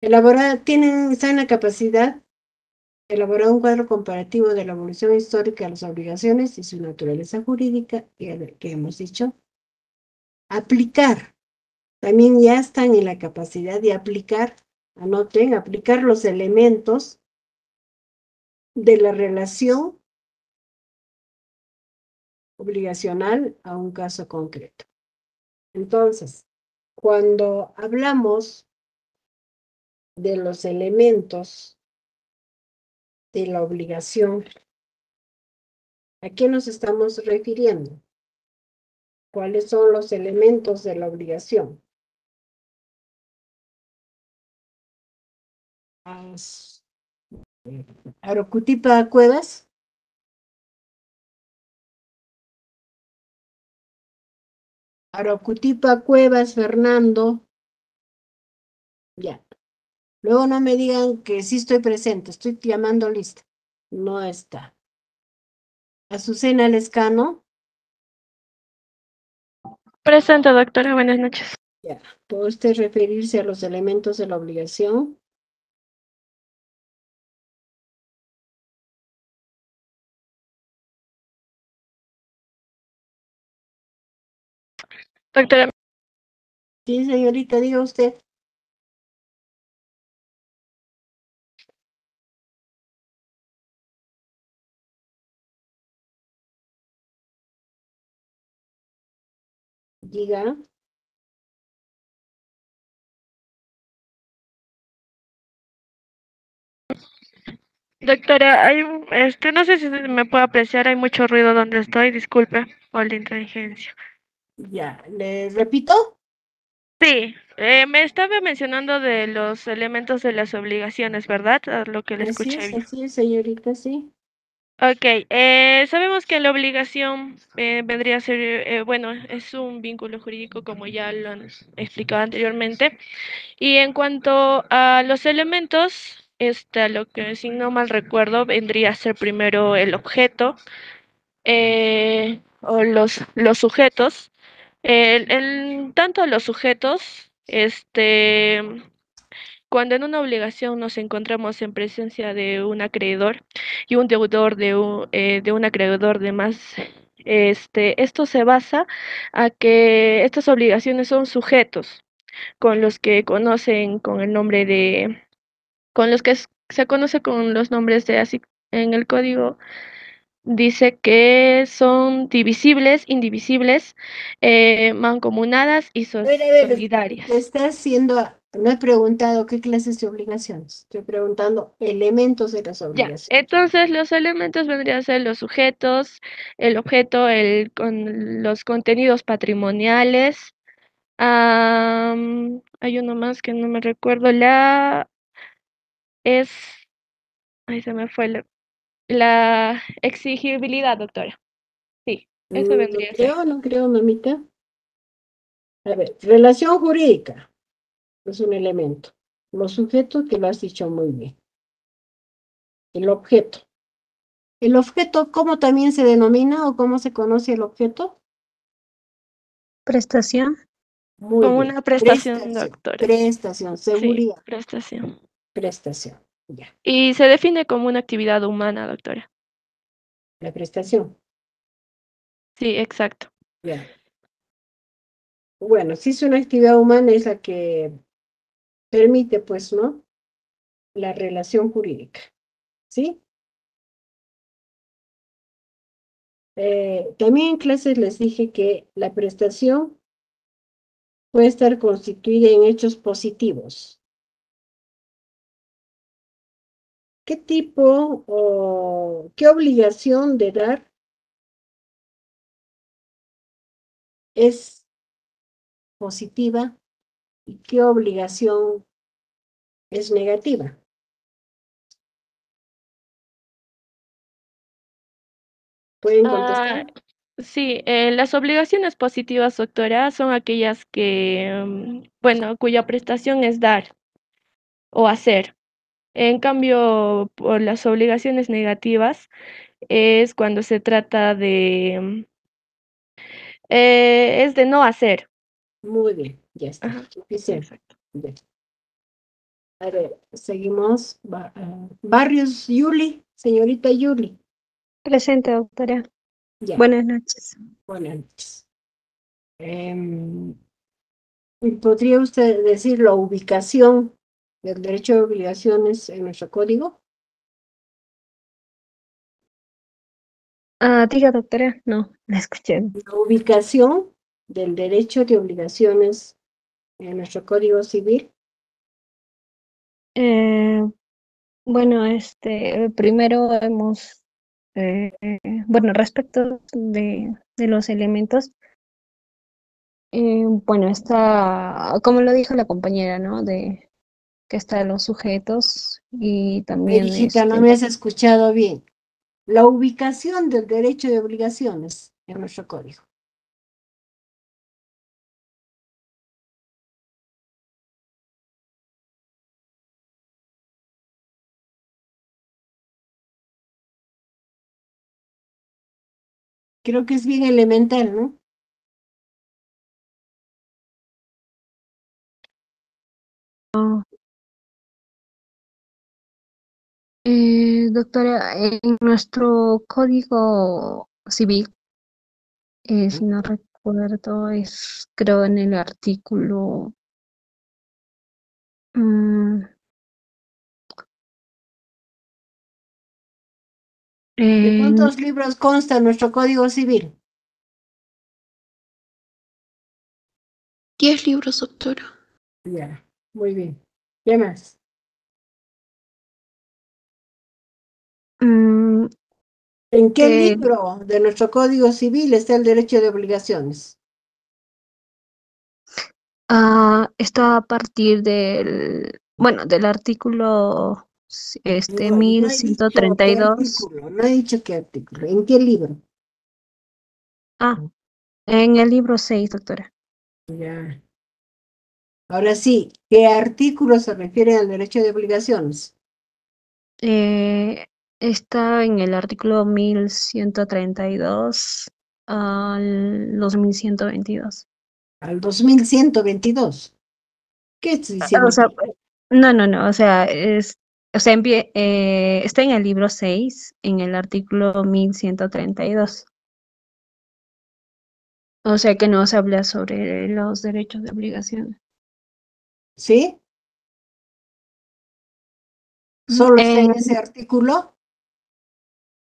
están en la capacidad de elaborar un cuadro comparativo de la evolución histórica de las obligaciones y su naturaleza jurídica, que hemos dicho, aplicar, también ya están en la capacidad de aplicar, anoten, aplicar los elementos de la relación obligacional a un caso concreto. Entonces, cuando hablamos de los elementos de la obligación, ¿a qué nos estamos refiriendo? ¿Cuáles son los elementos de la obligación? Arocutipa Cuevas. Arocutipa Cuevas Fernando. Ya. Luego no me digan que sí estoy presente, estoy llamando lista. No está. Azucena Lescano. Presente, doctora. Buenas noches. Ya. ¿Puede usted referirse a los elementos de la obligación? Doctora, Sí, señorita, diga usted. Diga. doctora, no sé si me puede apreciar, hay mucho ruido donde estoy, disculpe por la inteligencia. Ya. ¿Le repito? Sí, me estaba mencionando de los elementos de las obligaciones, ¿verdad? A lo que le escuché bien. Así es, señorita, sí. Ok, sabemos que la obligación vendría a ser, bueno, es un vínculo jurídico como ya lo han explicado anteriormente. Y en cuanto a los elementos, lo que si no mal recuerdo vendría a ser primero el objeto o los sujetos. Tanto los sujetos, cuando en una obligación nos encontramos en presencia de un acreedor y un deudor de un acreedor de más, esto se basa a que estas obligaciones son sujetos con los que conocen con el nombre de, con los que se conoce con los nombres de así en el código dice que son divisibles, indivisibles, mancomunadas y A ver, solidarias. te está haciendo, no he preguntado qué clases de obligaciones, estoy preguntando elementos de las Ya, obligaciones. entonces los elementos vendrían a ser los sujetos, el objeto, con los contenidos patrimoniales. Hay uno más que no me recuerdo, es, ahí se me fue la exigibilidad, doctora. Sí, eso vendría a ser. No creo, mamita. A ver, relación jurídica es un elemento. Los sujetos, que lo has dicho muy bien. El objeto. ¿El objeto cómo también se denomina o cómo se conoce el objeto? Prestación. Muy Como bien. una prestación, doctora. Prestación, Sí, seguridad, prestación. prestación. Ya, Y se define como una actividad humana, doctora. la prestación. Sí, exacto. Ya. Bueno, si es una actividad humana es la que permite, pues, ¿no? La relación jurídica. ¿Sí? También en clases les dije que la prestación puede estar constituida en hechos positivos. ¿Qué tipo o qué obligación de dar es positiva y qué obligación es negativa? ¿Pueden Ah, contestar? sí, las obligaciones positivas, doctora, son aquellas que, bueno, cuya prestación es dar o hacer. En cambio, por las obligaciones negativas es cuando se trata es de no hacer. Muy bien, ya está. Ajá, Suficiente. exacto. Bien. A ver, seguimos. Barrios Yuli, señorita Yuli. Presente, doctora. Ya, Buenas noches. buenas noches. ¿Podría usted decir la ubicación del derecho de obligaciones en nuestro código? Diga, doctora. No, la escuché. La ubicación del derecho de obligaciones en nuestro código civil. Eh, bueno, primero bueno, respecto de los elementos, bueno, está, como lo dijo la compañera, ¿no? De que están los sujetos y Ay, también, hijita, no me has escuchado bien. La ubicación del derecho de obligaciones en nuestro código. Creo que es bien elemental, ¿no? Doctora, en nuestro código civil, si no recuerdo, es creo en el artículo mm, ¿De en- cuántos libros consta nuestro Código Civil? 10 libros, doctora. Ya, muy bien. ¿Qué más? mm, ¿En qué que libro de nuestro Código Civil está el derecho de obligaciones? está a partir del artículo No he dicho qué 1132. artículo, no he dicho qué artículo. ¿En qué libro? En el libro 6, doctora. Ya. Ahora sí, ¿qué artículo se refiere al derecho de obligaciones? Está en el artículo 1132 al 2122. Al 2122. ¿Qué O sea, significa? no, está en el libro 6, en el artículo 1132. O sea que no se habla sobre los derechos de obligación. ¿Sí? ¿Solo está En, en ese artículo?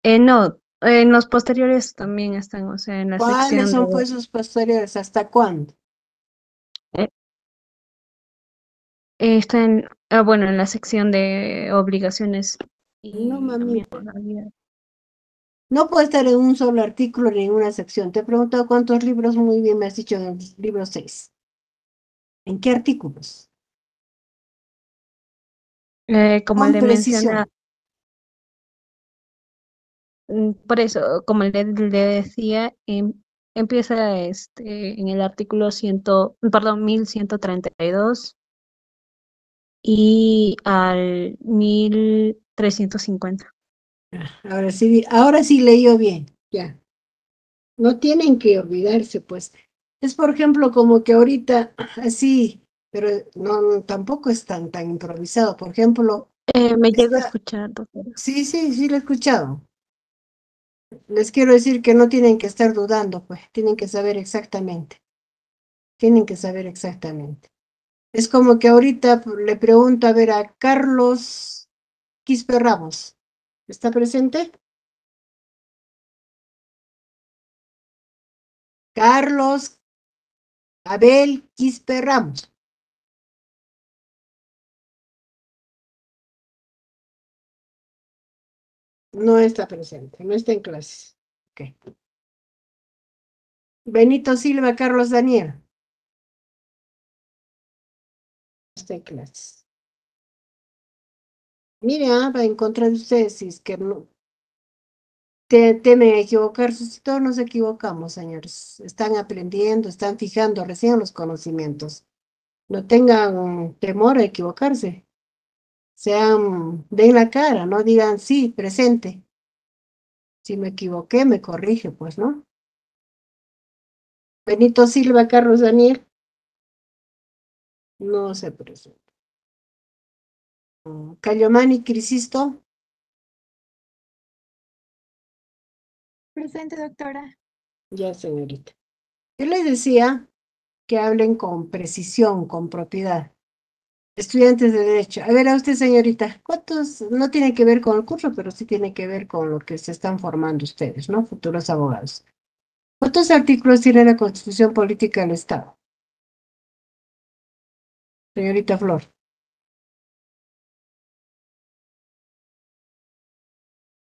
no, en los posteriores también están, o sea, en la ¿Cuáles sección de, son pues sus posteriores? ¿Hasta cuándo? eh, en la sección de obligaciones No, y también mamita. legalidad. No puede estar en un solo artículo ni en una sección. Te he preguntado cuántos libros, muy bien me has dicho en el libro 6. ¿En qué artículos? Como Con le menciona, precisión. por eso, como le decía, empieza en el artículo 1132 y al 1350. Ahora sí leyó bien. Ya. No tienen que olvidarse, pues. Es, por ejemplo, como que ahorita, así, pero no, tampoco es tan improvisado. Por ejemplo, Me llega a está, escuchar, doctora. sí, lo he escuchado. Les quiero decir que no tienen que estar dudando, pues, tienen que saber exactamente. Tienen que saber exactamente. Es como que ahorita le pregunto a ver a Carlos Quispe Ramos. ¿Está presente? Carlos Abel Quispe Ramos. No está presente, no está en clases. Ok. Benito Silva, Carlos Daniel. No está en clases. Mire, va a encontrar ustedes si es que no temen equivocarse. Si todos nos equivocamos, señores. Están aprendiendo, están fijando recién los conocimientos. No tengan temor a equivocarse. Den la cara, no digan sí, presente. Si me equivoqué, me corrige, pues, ¿no? Benito Silva, Carlos Daniel. No se presenta. Cayomani Crisisto. Presente, doctora. Ya, señorita. Yo les decía que hablen con precisión, con propiedad. Estudiantes de Derecho. A ver, a usted, señorita, ¿cuántos? No tiene que ver con el curso, pero sí tiene que ver con lo que se están formando ustedes, ¿no? Futuros abogados. ¿Cuántos artículos tiene la Constitución Política del Estado? Señorita Flor.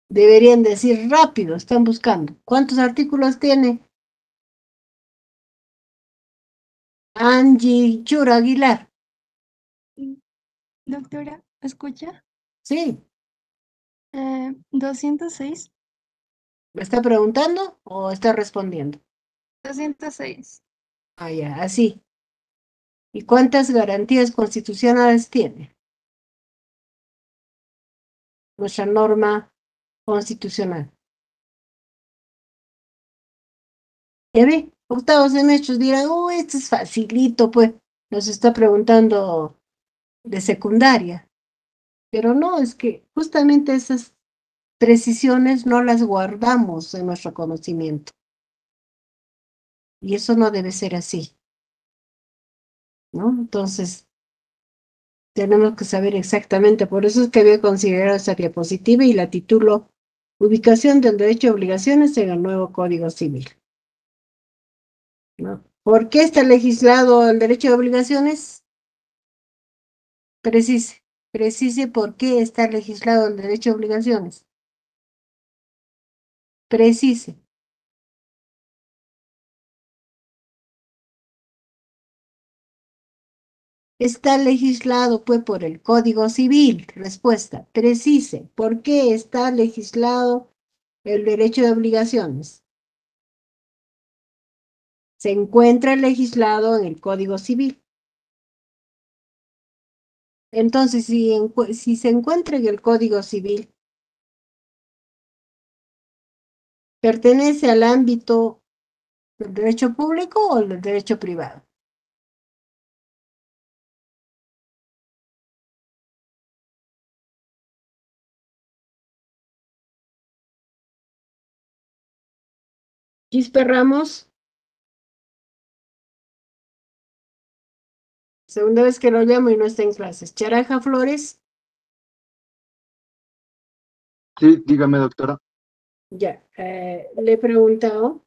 Deberían decir rápido, están buscando. ¿Cuántos artículos tiene? Angie Chura Aguilar. Doctora, ¿escucha? Sí, 206. ¿me está preguntando o está respondiendo? 206. Ah, ya, así. ¿Y cuántas garantías constitucionales tiene nuestra norma constitucional? Ya ve, octavos semestres dirán, oh, esto es facilito, pues, nos está preguntando de secundaria. Pero no, es que justamente esas precisiones no las guardamos en nuestro conocimiento. Y eso no debe ser así, ¿no? Entonces, tenemos que saber exactamente, por eso es que había considerado esa diapositiva y la titulo Ubicación del derecho y obligaciones en el nuevo Código Civil, ¿no? ¿Por qué está legislado el derecho de obligaciones? Precise, precise por qué está legislado el derecho de obligaciones. Precise. Está legislado, pues, por el Código Civil. Respuesta, precise. ¿Por qué está legislado el derecho de obligaciones? Se encuentra legislado en el Código Civil. Entonces, si se encuentra en el Código Civil, ¿pertenece al ámbito del derecho público o del derecho privado? Quispe Ramos, segunda vez que lo llamo y no está en clases. Charaja Flores, Sí, dígame, doctora. ya, le he preguntado.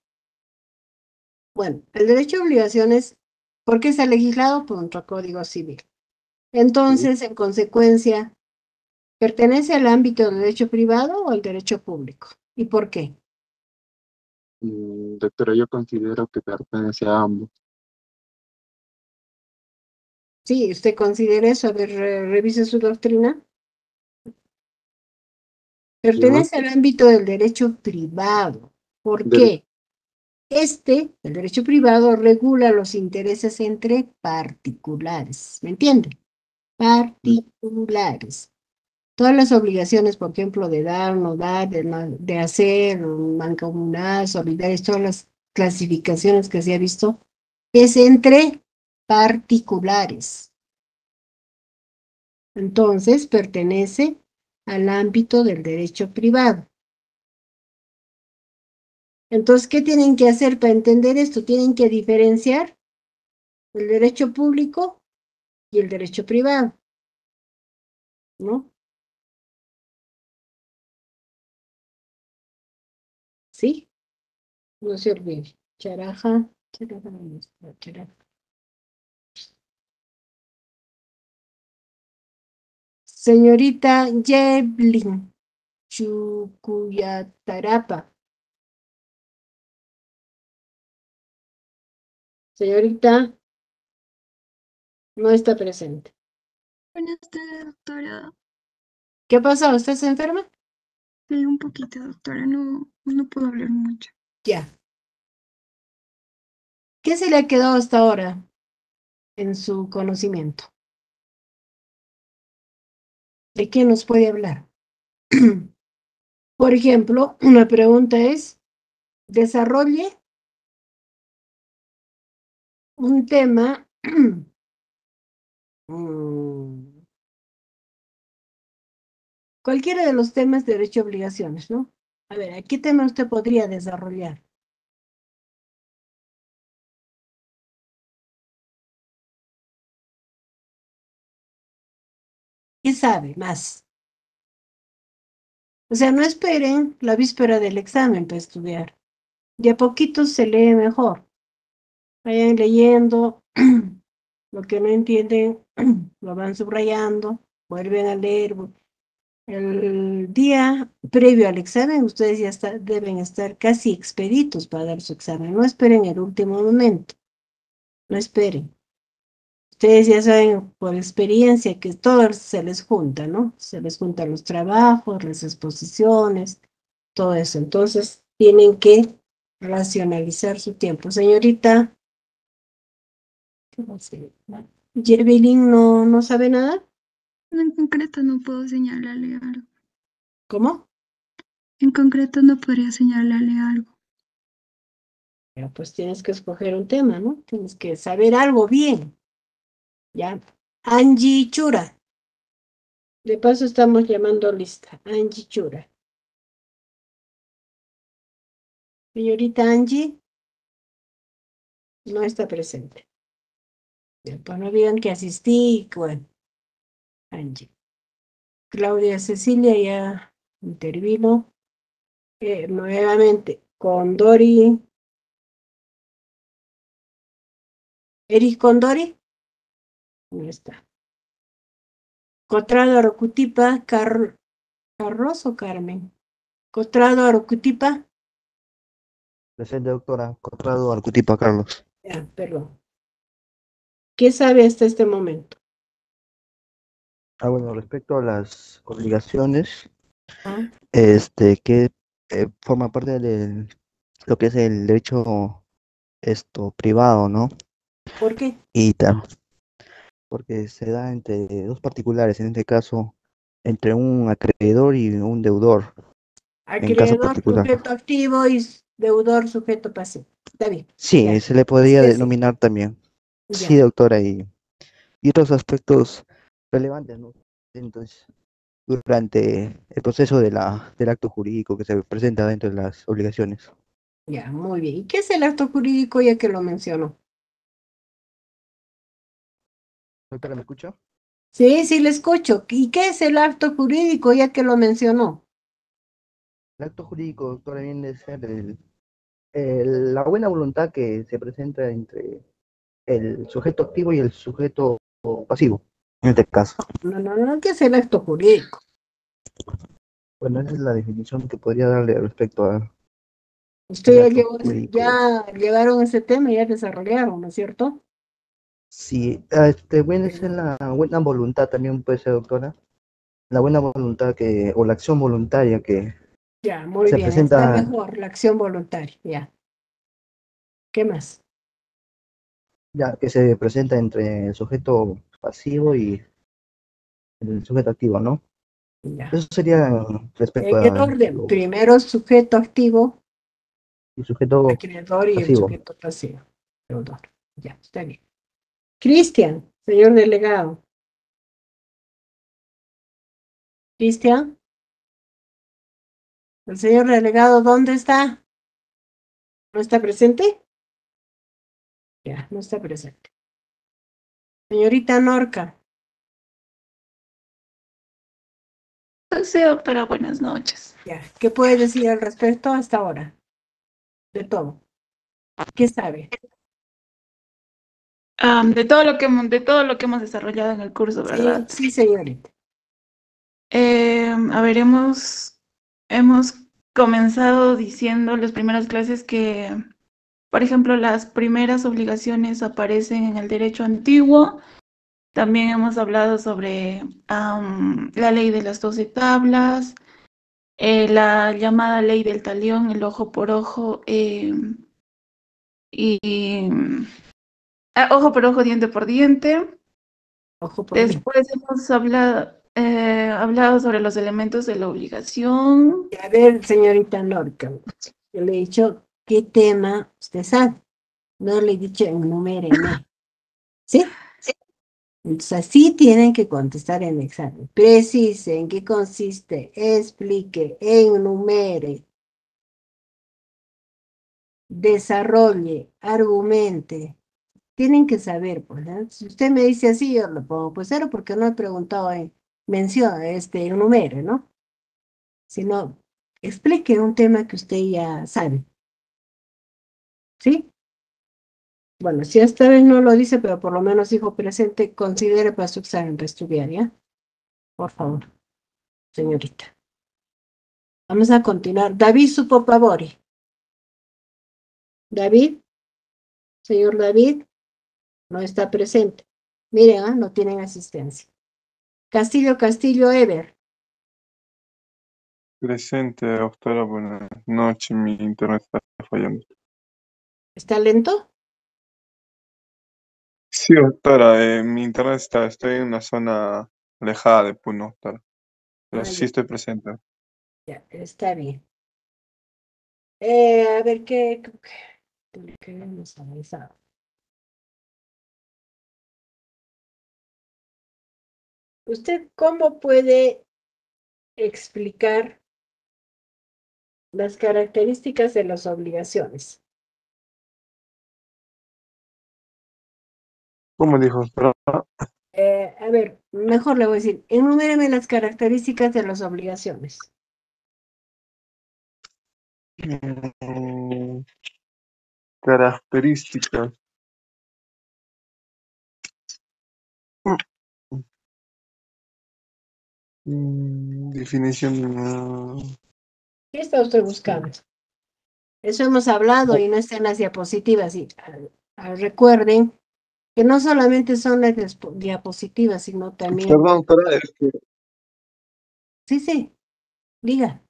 Bueno, el derecho de obligaciones, ¿por qué está legislado? Por nuestro Código Civil. Entonces, en consecuencia, ¿pertenece al ámbito del derecho privado o al derecho público? ¿Y por qué? Doctora, yo considero que pertenece a ambos. Sí, ¿usted considera eso? A ver, revise su doctrina. Yo, Pertenece al ámbito del derecho privado. ¿Por del- qué? El derecho privado, regula los intereses entre particulares. ¿Me entiende? Particulares. Todas las obligaciones, por ejemplo, de dar, no dar, de hacer, mancomunidad, solidarias, todas las clasificaciones que se ha visto, es entre particulares. Entonces, pertenece al ámbito del derecho privado. Entonces, ¿qué tienen que hacer para entender esto? Tienen que diferenciar el derecho público y el derecho privado, ¿no? ¿Sí? No se olvide. Charaja, charaja, no está, charaja. Señorita Yeblin Chucuyatarapa. Señorita, no está presente. Buenas tardes, doctora. ¿Qué pasó? ¿Estás enferma? Sí, un poquito, doctora. No puedo hablar mucho. Ya. ¿Qué se le ha quedado hasta ahora en su conocimiento? ¿De qué nos puede hablar? Por ejemplo, una pregunta es, desarrolle un tema, cualquiera de los temas de derecho y obligaciones, ¿no? A ver, ¿a qué tema usted podría desarrollar? ¿Qué sabe más? O sea, no esperen la víspera del examen para estudiar. De a poquito se lee mejor. Vayan leyendo, lo que no entienden, lo van subrayando, vuelven a leer. El día previo al examen, ustedes ya deben estar casi expeditos para dar su examen. No esperen el último momento. No esperen. Ustedes ya saben por experiencia que todo se les junta, ¿no? Se les juntan los trabajos, las exposiciones, todo eso. Entonces, tienen que racionalizar su tiempo. Señorita, ¿qué va a hacer? ¿Yevelin no sabe nada? En concreto no puedo señalarle algo. ¿Cómo? En concreto no podría señalarle algo. Ya, pues tienes que escoger un tema, ¿no? Tienes que saber algo bien. Ya. Angie Chura. De paso estamos llamando lista. Angie Chura. Señorita Angie no está presente. Ya, pues no digan que asistí, bueno, Angie. Claudia Cecilia ya intervino. Nuevamente, con Dori. Eris Condori. No está. Cotrado Arocutipa, Carlos o Carmen. Cotrado Arocutipa. Presente, doctora. Contrado Arcutipa, Carlos. Ya, perdón. ¿Qué sabe hasta este momento? Bueno, respecto a las obligaciones, ¿Ah? que forma parte de lo que es el derecho privado, ¿no? ¿Por qué? Y porque se da entre dos particulares, en este caso, entre un acreedor y un deudor, en caso Acreedor, particular. sujeto activo y deudor, sujeto pasivo. Está bien. Sí, Ya. se le podría denominar también. Sí, Ya. doctora, y otros aspectos relevantes, ¿no? Entonces, durante el proceso del acto jurídico que se presenta dentro de las obligaciones. Ya, muy bien. ¿Y qué es el acto jurídico ya que lo mencionó? Doctora, ¿me escucha? Sí, sí, le escucho. ¿Y qué es el acto jurídico ya que lo mencionó? El acto jurídico, doctora, viene a ser la buena voluntad que se presenta entre el sujeto activo y el sujeto pasivo, en este caso. No, no, no, ¿qué es el acto jurídico? Bueno, esa es la definición que podría darle respecto al Ustedes acto jurídico. ya llevaron ese tema y ya desarrollaron, ¿no es cierto? Sí, viene a ser la buena voluntad también puede ser, doctora. La buena voluntad o la acción voluntaria que Ya, muy se bien, está presenta, mejor la acción voluntaria, ya. ¿Qué más? ya que se presenta entre el sujeto pasivo y el sujeto activo, ¿no? Ya. Eso sería respecto En el a orden, primero sujeto activo, el sujeto acreedor y el pasivo. sujeto pasivo, deudor. Ya, está bien. Cristian, señor delegado. Cristian, el señor delegado, ¿dónde está? ¿No está presente? Ya, no está presente. Señorita Norca. Sí, doctora, buenas noches. Ya, ¿qué puede decir al respecto hasta ahora? De todo. ¿Qué sabe? De todo lo que hemos desarrollado en el curso, ¿verdad? Sí, señorita. A ver, hemos comenzado diciendo en las primeras clases que, por ejemplo, las primeras obligaciones aparecen en el derecho antiguo. También hemos hablado sobre la ley de las 12 tablas, la llamada ley del talión, el ojo por ojo, y ojo por ojo, diente por diente. Ojo por diente. Después hemos hablado sobre los elementos de la obligación. A ver, señorita Norca, yo le he dicho qué tema usted sabe. No le he dicho enuméreme. ¿Sí? Entonces así tienen que contestar en el examen. Precise en qué consiste, explique, enumere, desarrolle, argumente. Tienen que saber, pues, ¿no? Si usted me dice así, yo lo pongo pues cero porque no he preguntado en mención, enumere, ¿no? Sino explique un tema que usted ya sabe. ¿Sí? Bueno, si esta vez no lo dice, pero por lo menos dijo presente, considere para su examen para estudiar, ¿ya? Por favor, señorita. Vamos a continuar. David Supopavori. David, señor David, no está presente. Miren, no tienen asistencia. Castillo Ever. Presente, doctora, buenas noches. Mi internet está fallando. ¿Está lento? Sí, doctora, mi internet estoy en una zona alejada de Puno, doctora. Pero sí Ya, estoy presente. ya, está bien. A ver, de lo que hemos analizado. ¿Usted cómo puede explicar las características de las obligaciones? ¿Cómo dijo, doctora? A ver, mejor le voy a decir, enuméreme las características de las obligaciones. Características. Definición. ¿Qué está usted buscando? Eso hemos hablado y no está en las diapositivas. Y, recuerden que no solamente son las diapositivas, sino también... Perdón, doctora, es que Sí, diga.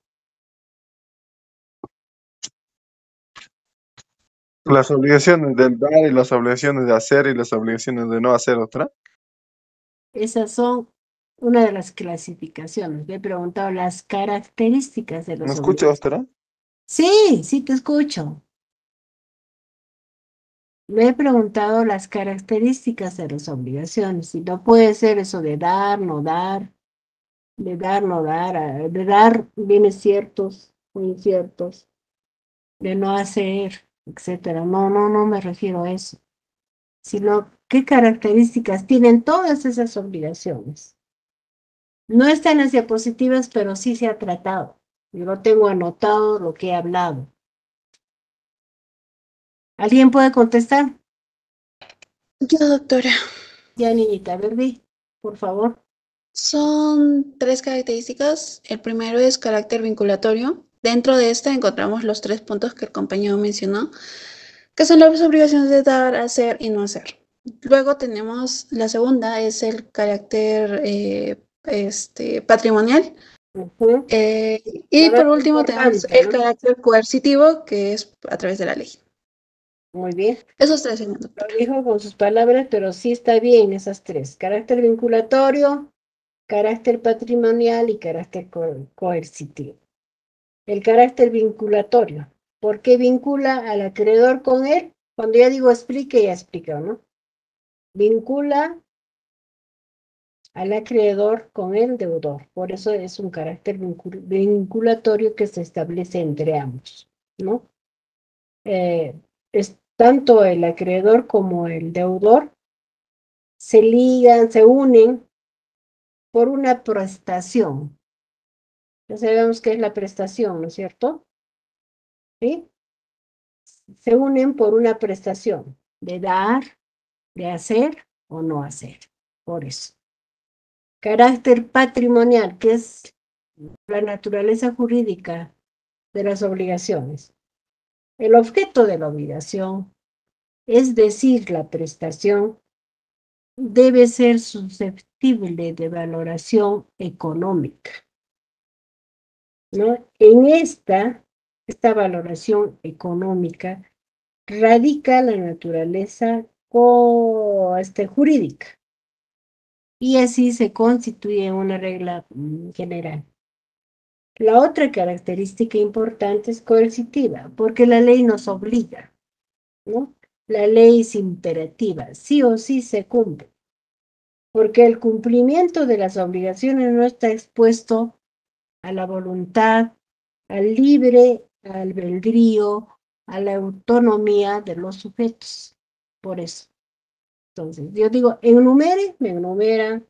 las obligaciones de dar y las obligaciones de hacer y las obligaciones de no hacer, otra. Esas son una de las clasificaciones. Le he preguntado las características de ¿Me los escucha, doctora? Sí, te escucho. Le he preguntado las características de las obligaciones. Y no puede ser eso de dar, no dar, de dar, no dar, de dar bienes ciertos o inciertos, de no hacer, etcétera. No me refiero a eso. Sino qué características tienen todas esas obligaciones. No está en las diapositivas, pero sí se ha tratado. Yo lo tengo anotado lo que he hablado. ¿Alguien puede contestar? Yo, doctora. Ya, niñita, Verdi, por favor. Son 3 características. El primero es carácter vinculatorio. Dentro de esta encontramos los 3 puntos que el compañero mencionó, que son las obligaciones de dar, hacer y no hacer. Luego tenemos la segunda, es el carácter patrimonial. Y por último tenemos el carácter coercitivo, que es a través de la ley. Muy bien. Esos 3, señor doctor. Lo dijo con sus palabras, pero sí está bien esas 3. Carácter vinculatorio, carácter patrimonial y carácter coercitivo. El carácter vinculatorio. ¿Por qué vincula al acreedor con él? Cuando ya digo explique, ya explico, ¿no? Vincula al acreedor con el deudor. Por eso es un carácter vinculatorio que se establece entre ambos, ¿no? Es tanto el acreedor como el deudor se ligan, se unen por una prestación. Ya sabemos qué es la prestación, ¿no es cierto? ¿Sí? Se unen por una prestación de dar, de hacer o no hacer. Por eso. Carácter patrimonial, que es la naturaleza jurídica de las obligaciones. El objeto de la obligación, es decir, la prestación, debe ser susceptible de valoración económica, ¿no? En esta valoración económica radica la naturaleza jurídica y así se constituye una regla general. La otra característica importante es coercitiva, porque la ley nos obliga, ¿no? La ley es imperativa, sí o sí se cumple, porque el cumplimiento de las obligaciones no está expuesto a la voluntad, al libre albedrío, a la autonomía de los sujetos. Por eso. Entonces, yo digo, enumere, me enumeran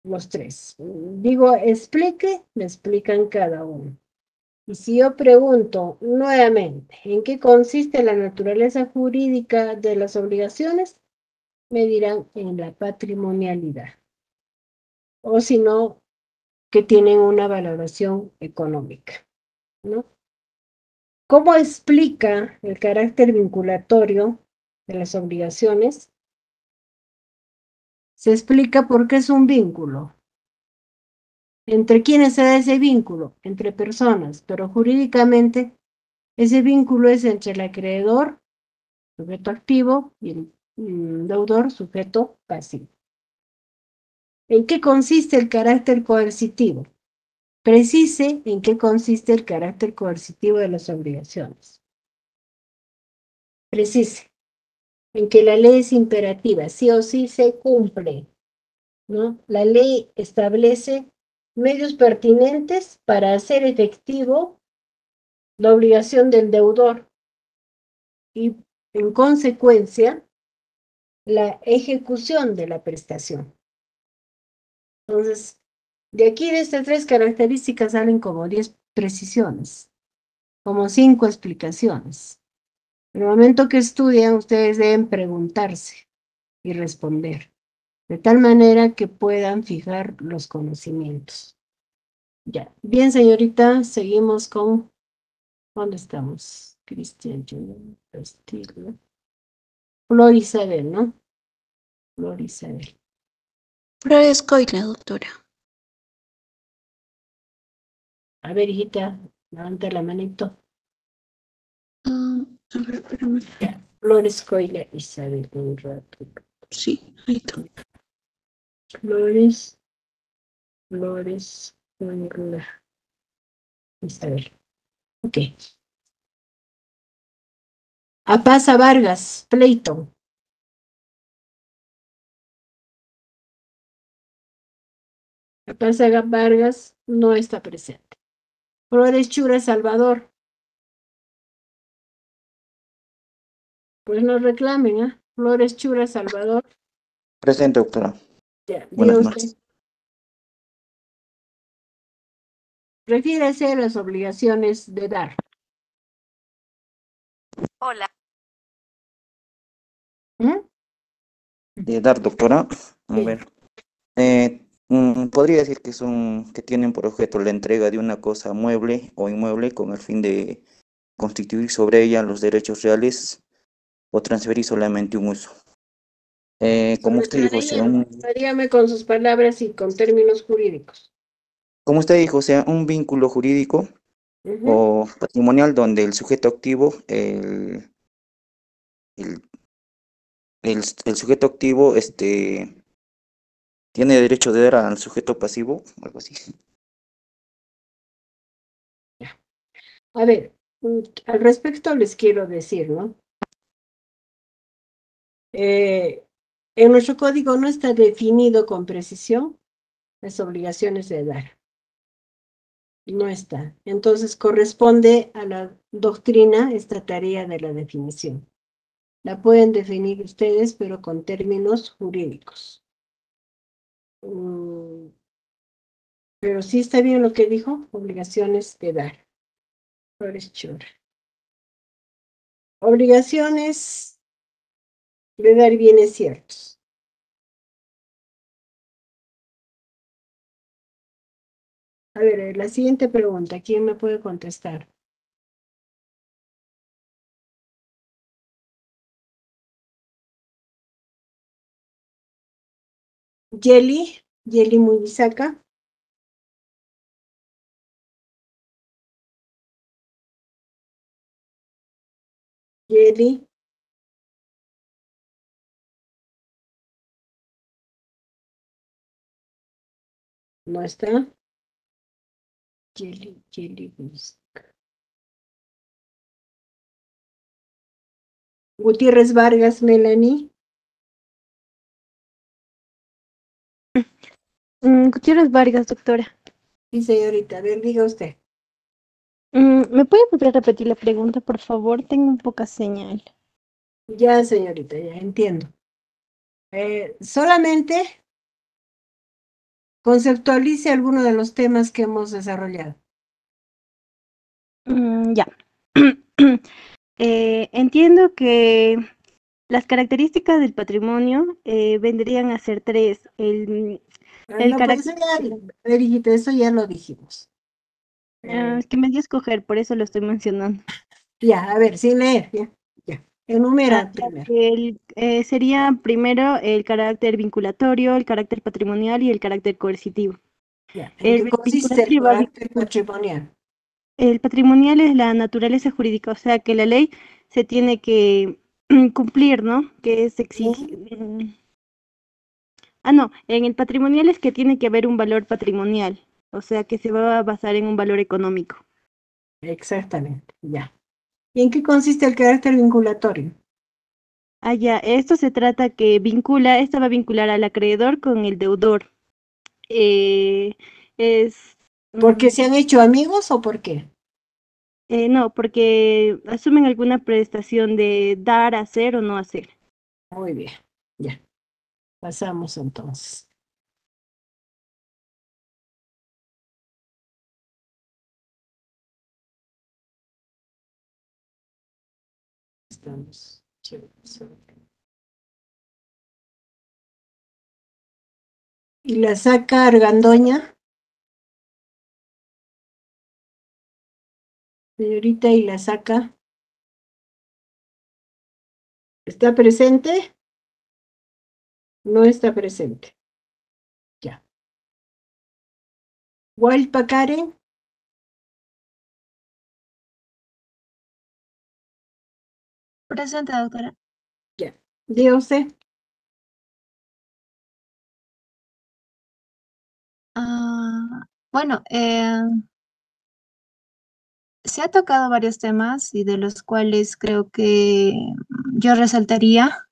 los 3. Digo, explique, me explican cada uno. Y si yo pregunto nuevamente, ¿en qué consiste la naturaleza jurídica de las obligaciones? Me dirán en la patrimonialidad. O si no, que tienen una valoración económica, ¿no? ¿Cómo explica el carácter vinculatorio de las obligaciones? Se explica por qué es un vínculo. ¿Entre quiénes se da ese vínculo? Entre personas, pero jurídicamente ese vínculo es entre el acreedor, sujeto activo, y el deudor, sujeto pasivo. ¿En qué consiste el carácter coercitivo? Precise en qué consiste el carácter coercitivo de las obligaciones. precise, en que la ley es imperativa, sí o sí se cumple, ¿no? La ley establece medios pertinentes para hacer efectivo la obligación del deudor y, en consecuencia, la ejecución de la prestación. Entonces, de aquí de estas 3 características salen como 10 precisiones, como 5 explicaciones. En el momento que estudian, ustedes deben preguntarse y responder, de tal manera que puedan fijar los conocimientos. Ya. Bien, señorita, seguimos con... ¿Dónde estamos? Cristian, Castillo. Flor Isabel, ¿no? Flor Isabel. Flores Coyle, doctora. A ver, hijita, levanta la manito. A ver, espérame. Flores Coyle Isabel, un rato. Sí, ahí está. Flores Coyle Isabel. Ok. Apaza Vargas, pleito. Apaza Vargas no está presente. Flores Chura Salvador. Pues no reclamen, ¿ah? Flores Chura Salvador. Presente, doctora. Ya, Buenas diga noches. usted. Refiérase a las obligaciones de dar. Hola. De dar, doctora. A ver. Podría decir que tienen por objeto la entrega de una cosa mueble o inmueble con el fin de constituir sobre ella los derechos reales o transferir solamente un uso. Como usted dijo, Dígame con sus palabras y con términos jurídicos. un vínculo jurídico o patrimonial donde el sujeto activo, el sujeto activo tiene derecho de dar al sujeto pasivo, algo así. A ver, al respecto les quiero decir, ¿no? En nuestro código no está definido con precisión las obligaciones de dar. No está. Entonces corresponde a la doctrina esta tarea de la definición. La pueden definir ustedes, pero con términos jurídicos. Pero sí está bien lo que dijo, obligaciones de dar. Flores Chura. Obligaciones de dar bienes ciertos. A ver, la siguiente pregunta, ¿quién me puede contestar? Yeli Mubisaca. Yeli. ¿No está? Yeli Mubisaca. Gutiérrez Vargas, Melanie. Gutiérrez Vargas, doctora. Sí, señorita, a ver, diga usted. ¿Me puede volver a repetir la pregunta, por favor? Tengo un poca señal. Ya, señorita, ya entiendo. Solamente conceptualice alguno de los temas que hemos desarrollado. Ya. Entiendo que las características del patrimonio vendrían a ser 3. El No, pues carácter... a ver, hijita, eso ya lo dijimos. Es que me dio a escoger, por eso lo estoy mencionando. Ya, a ver, sin leer, ya. Enumera primero. Sería primero el carácter vinculatorio, el carácter patrimonial y el carácter coercitivo. Ya. ¿En qué consiste el carácter patrimonial? El patrimonial es la naturaleza jurídica, o sea que la ley se tiene que cumplir, ¿no? Que es exigir. No, en el patrimonial es que tiene que haber un valor patrimonial, o sea que se va a basar en un valor económico. Exactamente, ya. ¿Y en qué consiste el carácter vinculatorio? Ah, ya, esto se trata que vincula, esto va a vincular al acreedor con el deudor. Es, ¿Porque se han hecho amigos o por qué? no, porque asumen alguna prestación de dar, hacer o no hacer. Muy bien, ya. Pasamos entonces. Estamos. ¿Y la saca Argandoña? Señorita, ¿y la saca? ¿Está presente? No está presente. Ya. Hualpa Karen. Presente, doctora. Ya. Diga usted. Bueno, se ha tocado varios temas y de los cuales creo que yo resaltaría,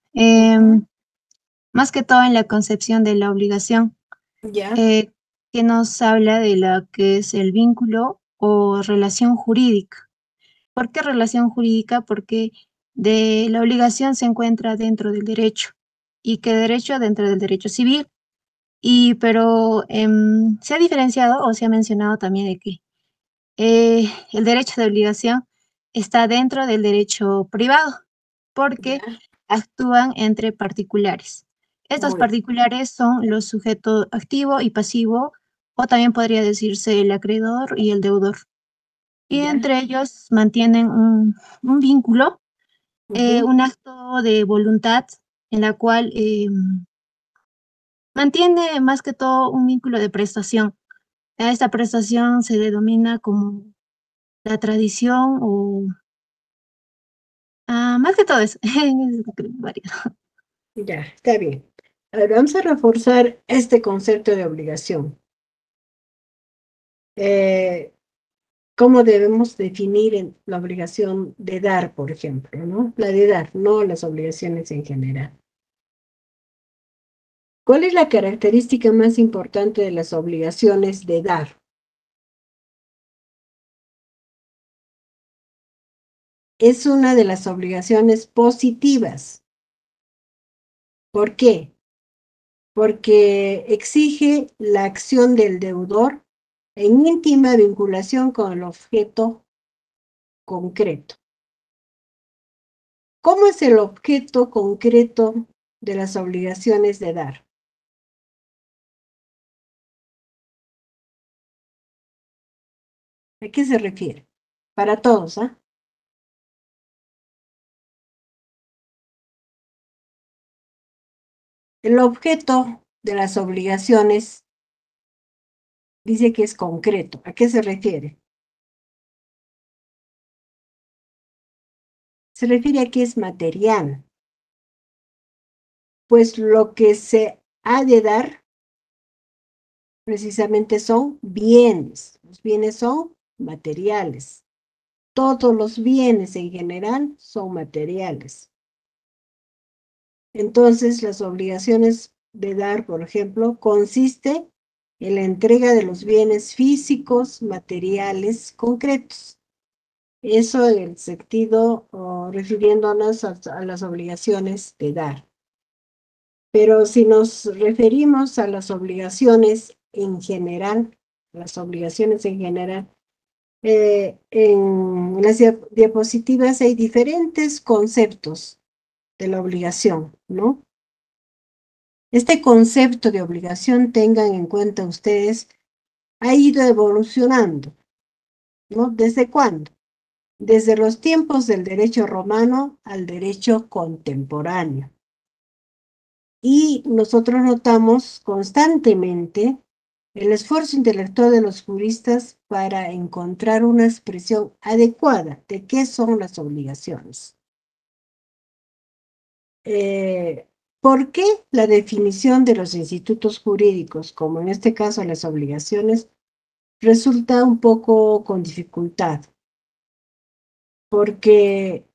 más que todo en la concepción de la obligación, Ya. que nos habla de lo que es el vínculo o relación jurídica. ¿Por qué relación jurídica? Porque de la obligación se encuentra dentro del derecho y que derecho dentro del derecho civil. Pero se ha diferenciado o se ha mencionado también de que el derecho de obligación está dentro del derecho privado, porque actúan entre particulares. Estos particulares son los sujetos activo y pasivo, o también podría decirse el acreedor y el deudor. Y entre ellos mantienen un vínculo, un acto de voluntad en la cual mantiene más que todo un vínculo de prestación. A esta prestación se denomina como la tradición o más que todo eso. Variado. Ya, está bien. A ver, vamos a reforzar este concepto de obligación. ¿Cómo debemos definir la obligación de dar, por ejemplo, ¿no? La de dar, no las obligaciones en general. ¿Cuál es la característica más importante de las obligaciones de dar? Es una de las obligaciones positivas. ¿Por qué? Porque exige la acción del deudor en íntima vinculación con el objeto concreto. ¿Cómo es el objeto concreto de las obligaciones de dar? ¿A qué se refiere? Para todos, ¿ah? El objeto de las obligaciones dice que es concreto. ¿A qué se refiere? Se refiere a que es material. Pues lo que se ha de dar precisamente son bienes. Los bienes son materiales. Todos los bienes en general son materiales. Entonces, las obligaciones de dar, por ejemplo, consiste en la entrega de los bienes físicos, materiales, concretos. Eso en el sentido, refiriéndonos a las obligaciones de dar. Pero si nos referimos a las obligaciones en general, en las diapositivas hay diferentes conceptos de la obligación, ¿no? Este concepto de obligación, tengan en cuenta ustedes, ha ido evolucionando, ¿no? ¿Desde cuándo? Desde los tiempos del derecho romano al derecho contemporáneo. Y nosotros notamos constantemente el esfuerzo intelectual de los juristas para encontrar una expresión adecuada de qué son las obligaciones. ¿Por qué la definición de los institutos jurídicos, como en este caso las obligaciones, resulta un poco con dificultad? porque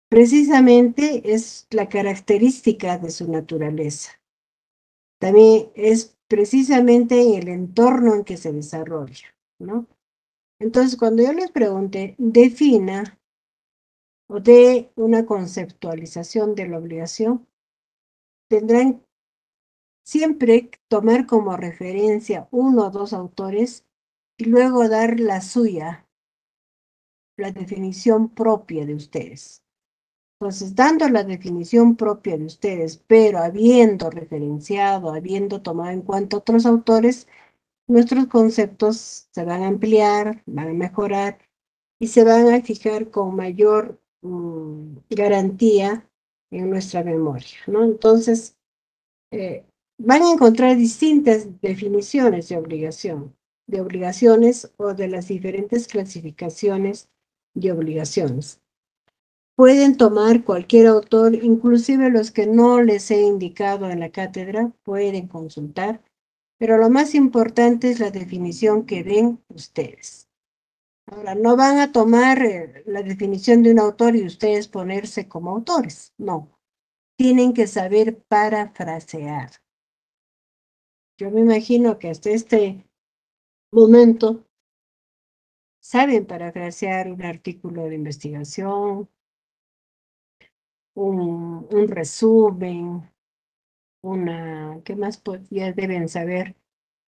precisamente es la característica de su naturaleza. También es precisamente el entorno en que se desarrolla, ¿no? Entonces, cuando yo les pregunte, defina o dé una conceptualización de la obligación, tendrán siempre que tomar como referencia uno o dos autores y luego dar la suya, la definición propia de ustedes. Entonces, dando la definición propia de ustedes, pero habiendo referenciado, habiendo tomado en cuenta otros autores, nuestros conceptos se van a ampliar, van a mejorar y se van a fijar con mayor garantía en nuestra memoria, ¿no? Entonces, van a encontrar distintas definiciones de obligación, de obligaciones o de las diferentes clasificaciones de obligaciones. Pueden tomar cualquier autor, inclusive los que no les he indicado en la cátedra, pueden consultar, pero lo más importante es la definición que den ustedes. Ahora, no van a tomar la definición de un autor y ustedes ponerse como autores, no. Tienen que saber parafrasear. Yo me imagino que hasta este momento saben parafrasear un artículo de investigación, un resumen, ¿qué más ya deben saber?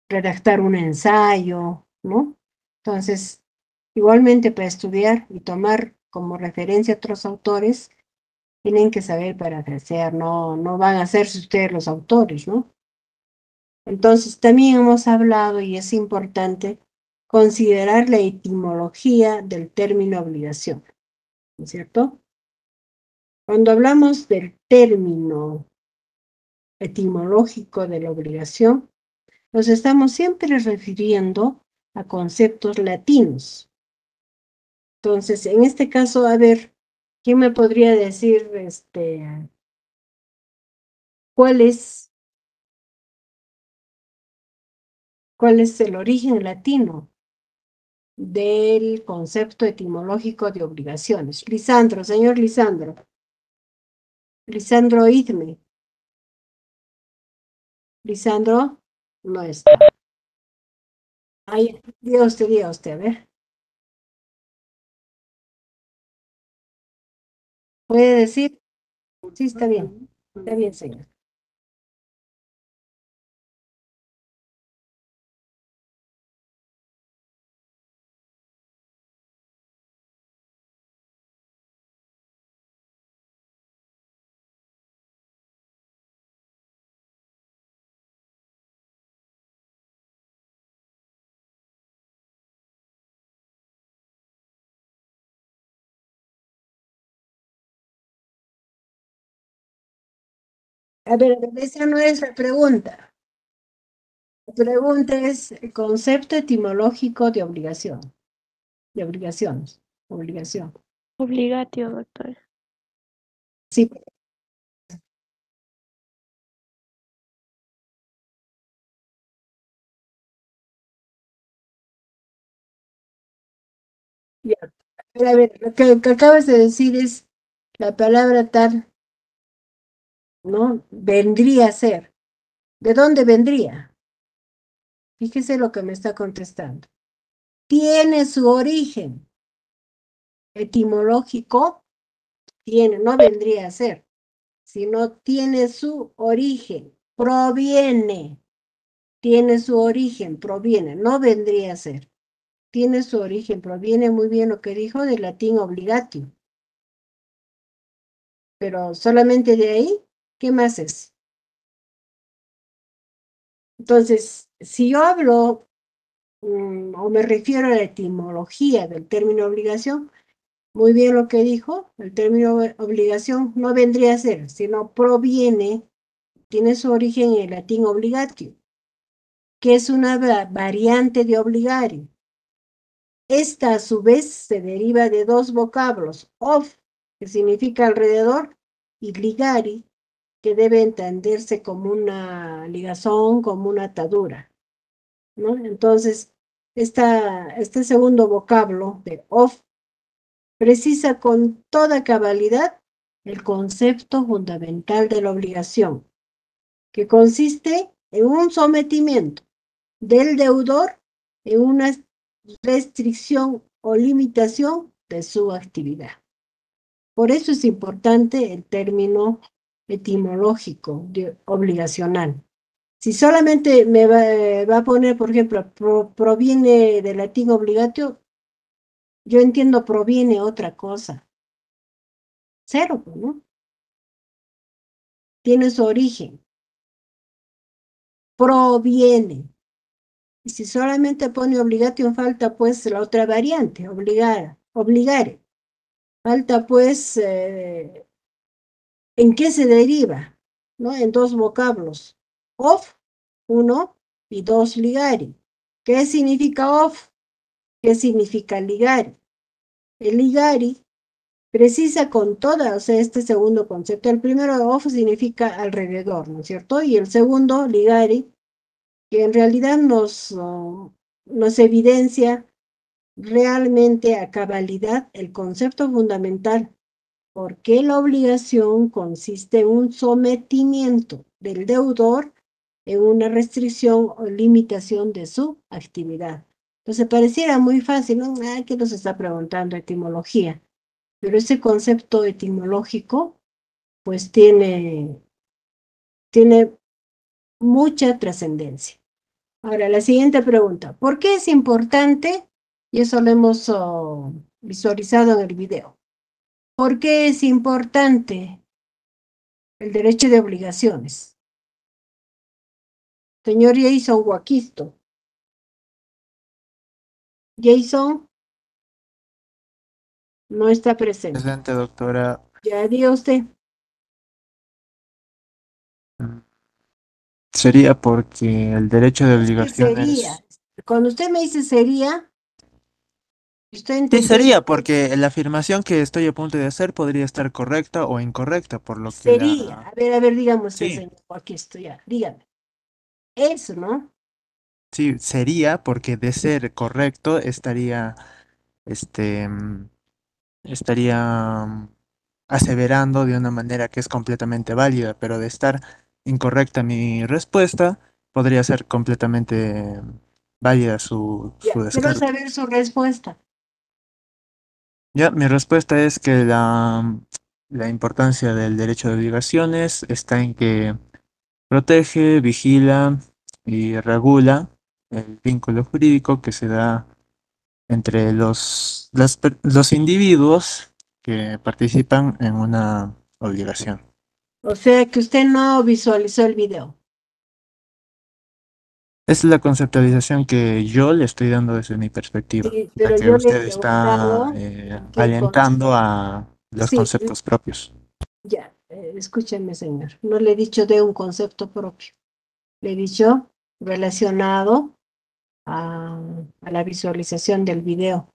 Redactar un ensayo, ¿no? Entonces, igualmente para estudiar y tomar como referencia a otros autores, tienen que saber parafrasear, no van a hacerse ustedes los autores, ¿no? Entonces, también hemos hablado, y es importante, considerar la etimología del término obligación, ¿no es cierto? Cuando hablamos del término etimológico de la obligación, nos estamos siempre refiriendo a conceptos latinos. Entonces, en este caso, a ver, ¿quién me podría decir cuál es el origen latino del concepto etimológico de obligaciones? Lisandro, señor Lisandro. Lisandro, oídme. Lisandro, no está. Ay, diga usted, a ver. ¿Puede decir? Sí, está bien, señor. A ver, esa no es la pregunta. La pregunta es el concepto etimológico de obligación, de obligaciones, obligación. Obligatio, doctor. Sí. Ya. A ver, lo que acabas de decir es la palabra tal, ¿no? Vendría a ser. ¿De dónde vendría? Fíjese lo que me está contestando. Tiene su origen etimológico, no vendría a ser, sino tiene su origen, proviene, tiene su origen, proviene, no vendría a ser. Tiene su origen, proviene muy bien lo que dijo del latín obligatio. Pero solamente de ahí, ¿qué más es? Entonces, si yo hablo o me refiero a la etimología del término obligación, muy bien lo que dijo, el término obligación no vendría a ser, sino proviene, tiene su origen en el latín obligatio, que es una variante de obligare. Esta a su vez se deriva de dos vocablos, of, que significa alrededor, y ligari, que debe entenderse como una ligazón, como una atadura, ¿no? Entonces, este segundo vocablo de of precisa con toda cabalidad el concepto fundamental de la obligación, que consiste en un sometimiento del deudor en una restricción o limitación de su actividad. Por eso es importante el término etimológico de obligacional. Si solamente me va a poner, por ejemplo, proviene del latín obligatio, yo entiendo proviene otra cosa. Cero, ¿no? Tiene su origen. Proviene. Y si solamente pone obligatio, falta pues la otra variante, obligar, obligare. Falta pues en qué se deriva, ¿no? En dos vocablos. Of, uno, y dos, ligari. ¿Qué significa of? ¿Qué significa ligari? El ligari precisa con toda, o sea, este segundo concepto. El primero, of, significa alrededor, ¿no es cierto? Y el segundo, ligari, que en realidad nos evidencia realmente a cabalidad el concepto fundamental, porque la obligación consiste en un sometimiento del deudor en una restricción o limitación de su actividad. Entonces pareciera muy fácil, ¿no? ¿Qué nos está preguntando etimología? Pero ese concepto etimológico pues tiene mucha trascendencia. Ahora, la siguiente pregunta. ¿Por qué es importante? Y eso lo hemos visualizado en el video. ¿Por qué es importante el derecho de obligaciones? Señor Jason Guaquisto. Jason no está presente. Presente, doctora. Ya diga usted. Sería porque el derecho de ¿Qué obligaciones... sería? Cuando usted me dice sería, usted Sí, entendió. sería porque la afirmación que estoy a punto de hacer podría estar correcta o incorrecta, por lo que Sería. A ver, dígame usted, Sí. señor Guaquisto, ya, dígame. Eso, ¿no? Sí, sería porque de ser correcto estaría, estaría aseverando de una manera que es completamente válida, pero de estar incorrecta mi respuesta, podría ser completamente válida su Ya, quiero descargo. saber su respuesta. Ya, mi respuesta es que la importancia del derecho de obligaciones está en que protege, vigila y regula el vínculo jurídico que se da entre los individuos que participan en una obligación. O sea que usted no visualizó el video. Es la conceptualización que yo le estoy dando desde mi perspectiva, Sí, la pero que yo le he usted está preguntado en qué alentando a los Sí, conceptos propios. ya, escúcheme, señor. No le he dicho de un concepto propio. Le he dicho relacionado a la visualización del video.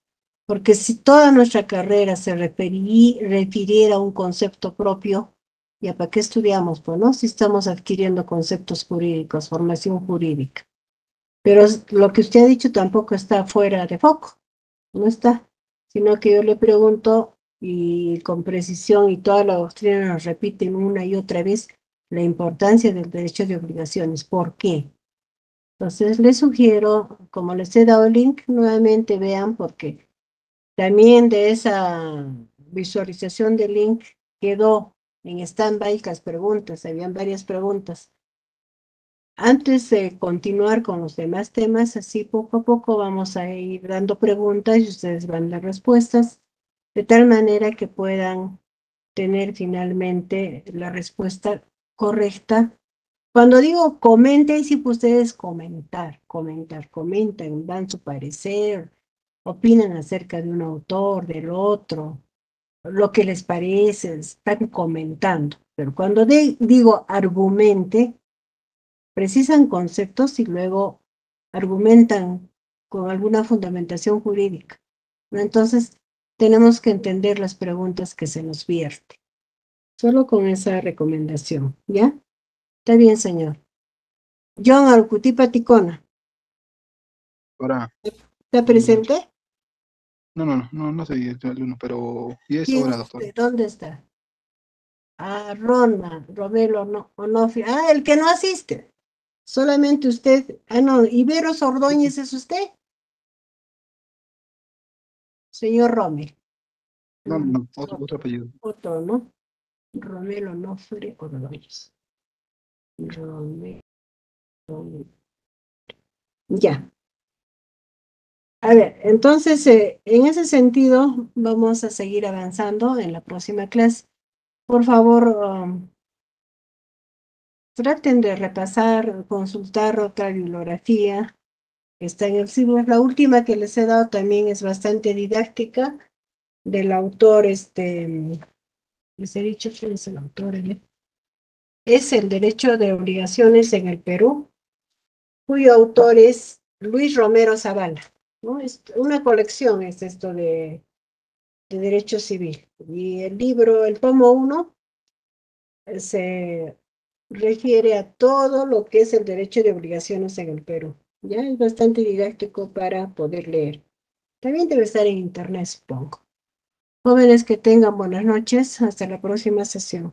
Porque si toda nuestra carrera se refiriera a un concepto propio, ¿ya para qué estudiamos? Pues, ¿no? Si estamos adquiriendo conceptos jurídicos, formación jurídica. Pero lo que usted ha dicho tampoco está fuera de foco, no está. Sino que yo le pregunto, y con precisión, y toda la doctrina nos repite una y otra vez, la importancia del derecho de obligaciones. ¿Por qué? Entonces les sugiero, como les he dado el link, nuevamente vean, porque también de esa visualización del link quedó en stand-by las preguntas, habían varias preguntas. Antes de continuar con los demás temas, así poco a poco vamos a ir dando preguntas y ustedes van a dar respuestas, de tal manera que puedan tener finalmente la respuesta correcta. Cuando digo comente, sí, pues ustedes comentan, dan su parecer, opinan acerca de un autor, del otro, lo que les parece, están comentando. Pero cuando digo argumente, precisan conceptos y luego argumentan con alguna fundamentación jurídica, ¿no? Entonces, tenemos que entender las preguntas que se nos vierten. Solo con esa recomendación, ¿ya? Está bien, señor. John Alcutipa Ticona. Ahora, ¿Está presente? No soy este alumno, pero ya es ¿Quién hora, es doctor. usted? ¿Dónde está? Ah, Ronald, Romelo, no, Onofre. Ah, el que no asiste. Solamente usted. Ah, no, Iberos Ordóñez es usted, señor Romel. No, otro apellido. Otro, ¿no? Romelo Onofre Ordóñez. Romelo. Ya. A ver, entonces, en ese sentido, vamos a seguir avanzando en la próxima clase. Por favor, traten de repasar, consultar otra bibliografía que está en el libro. La última que les he dado también es bastante didáctica, del autor, les he dicho quién es el autor, es El Derecho de Obligaciones en el Perú, cuyo autor es Luis Romero Zavala, ¿no? Es una colección, es esto de Derecho Civil. Y el libro, el tomo 1, se refiere a todo lo que es el derecho de obligaciones en el Perú. Ya es bastante didáctico para poder leer. También debe estar en internet, supongo. Jóvenes, que tengan buenas noches. Hasta la próxima sesión.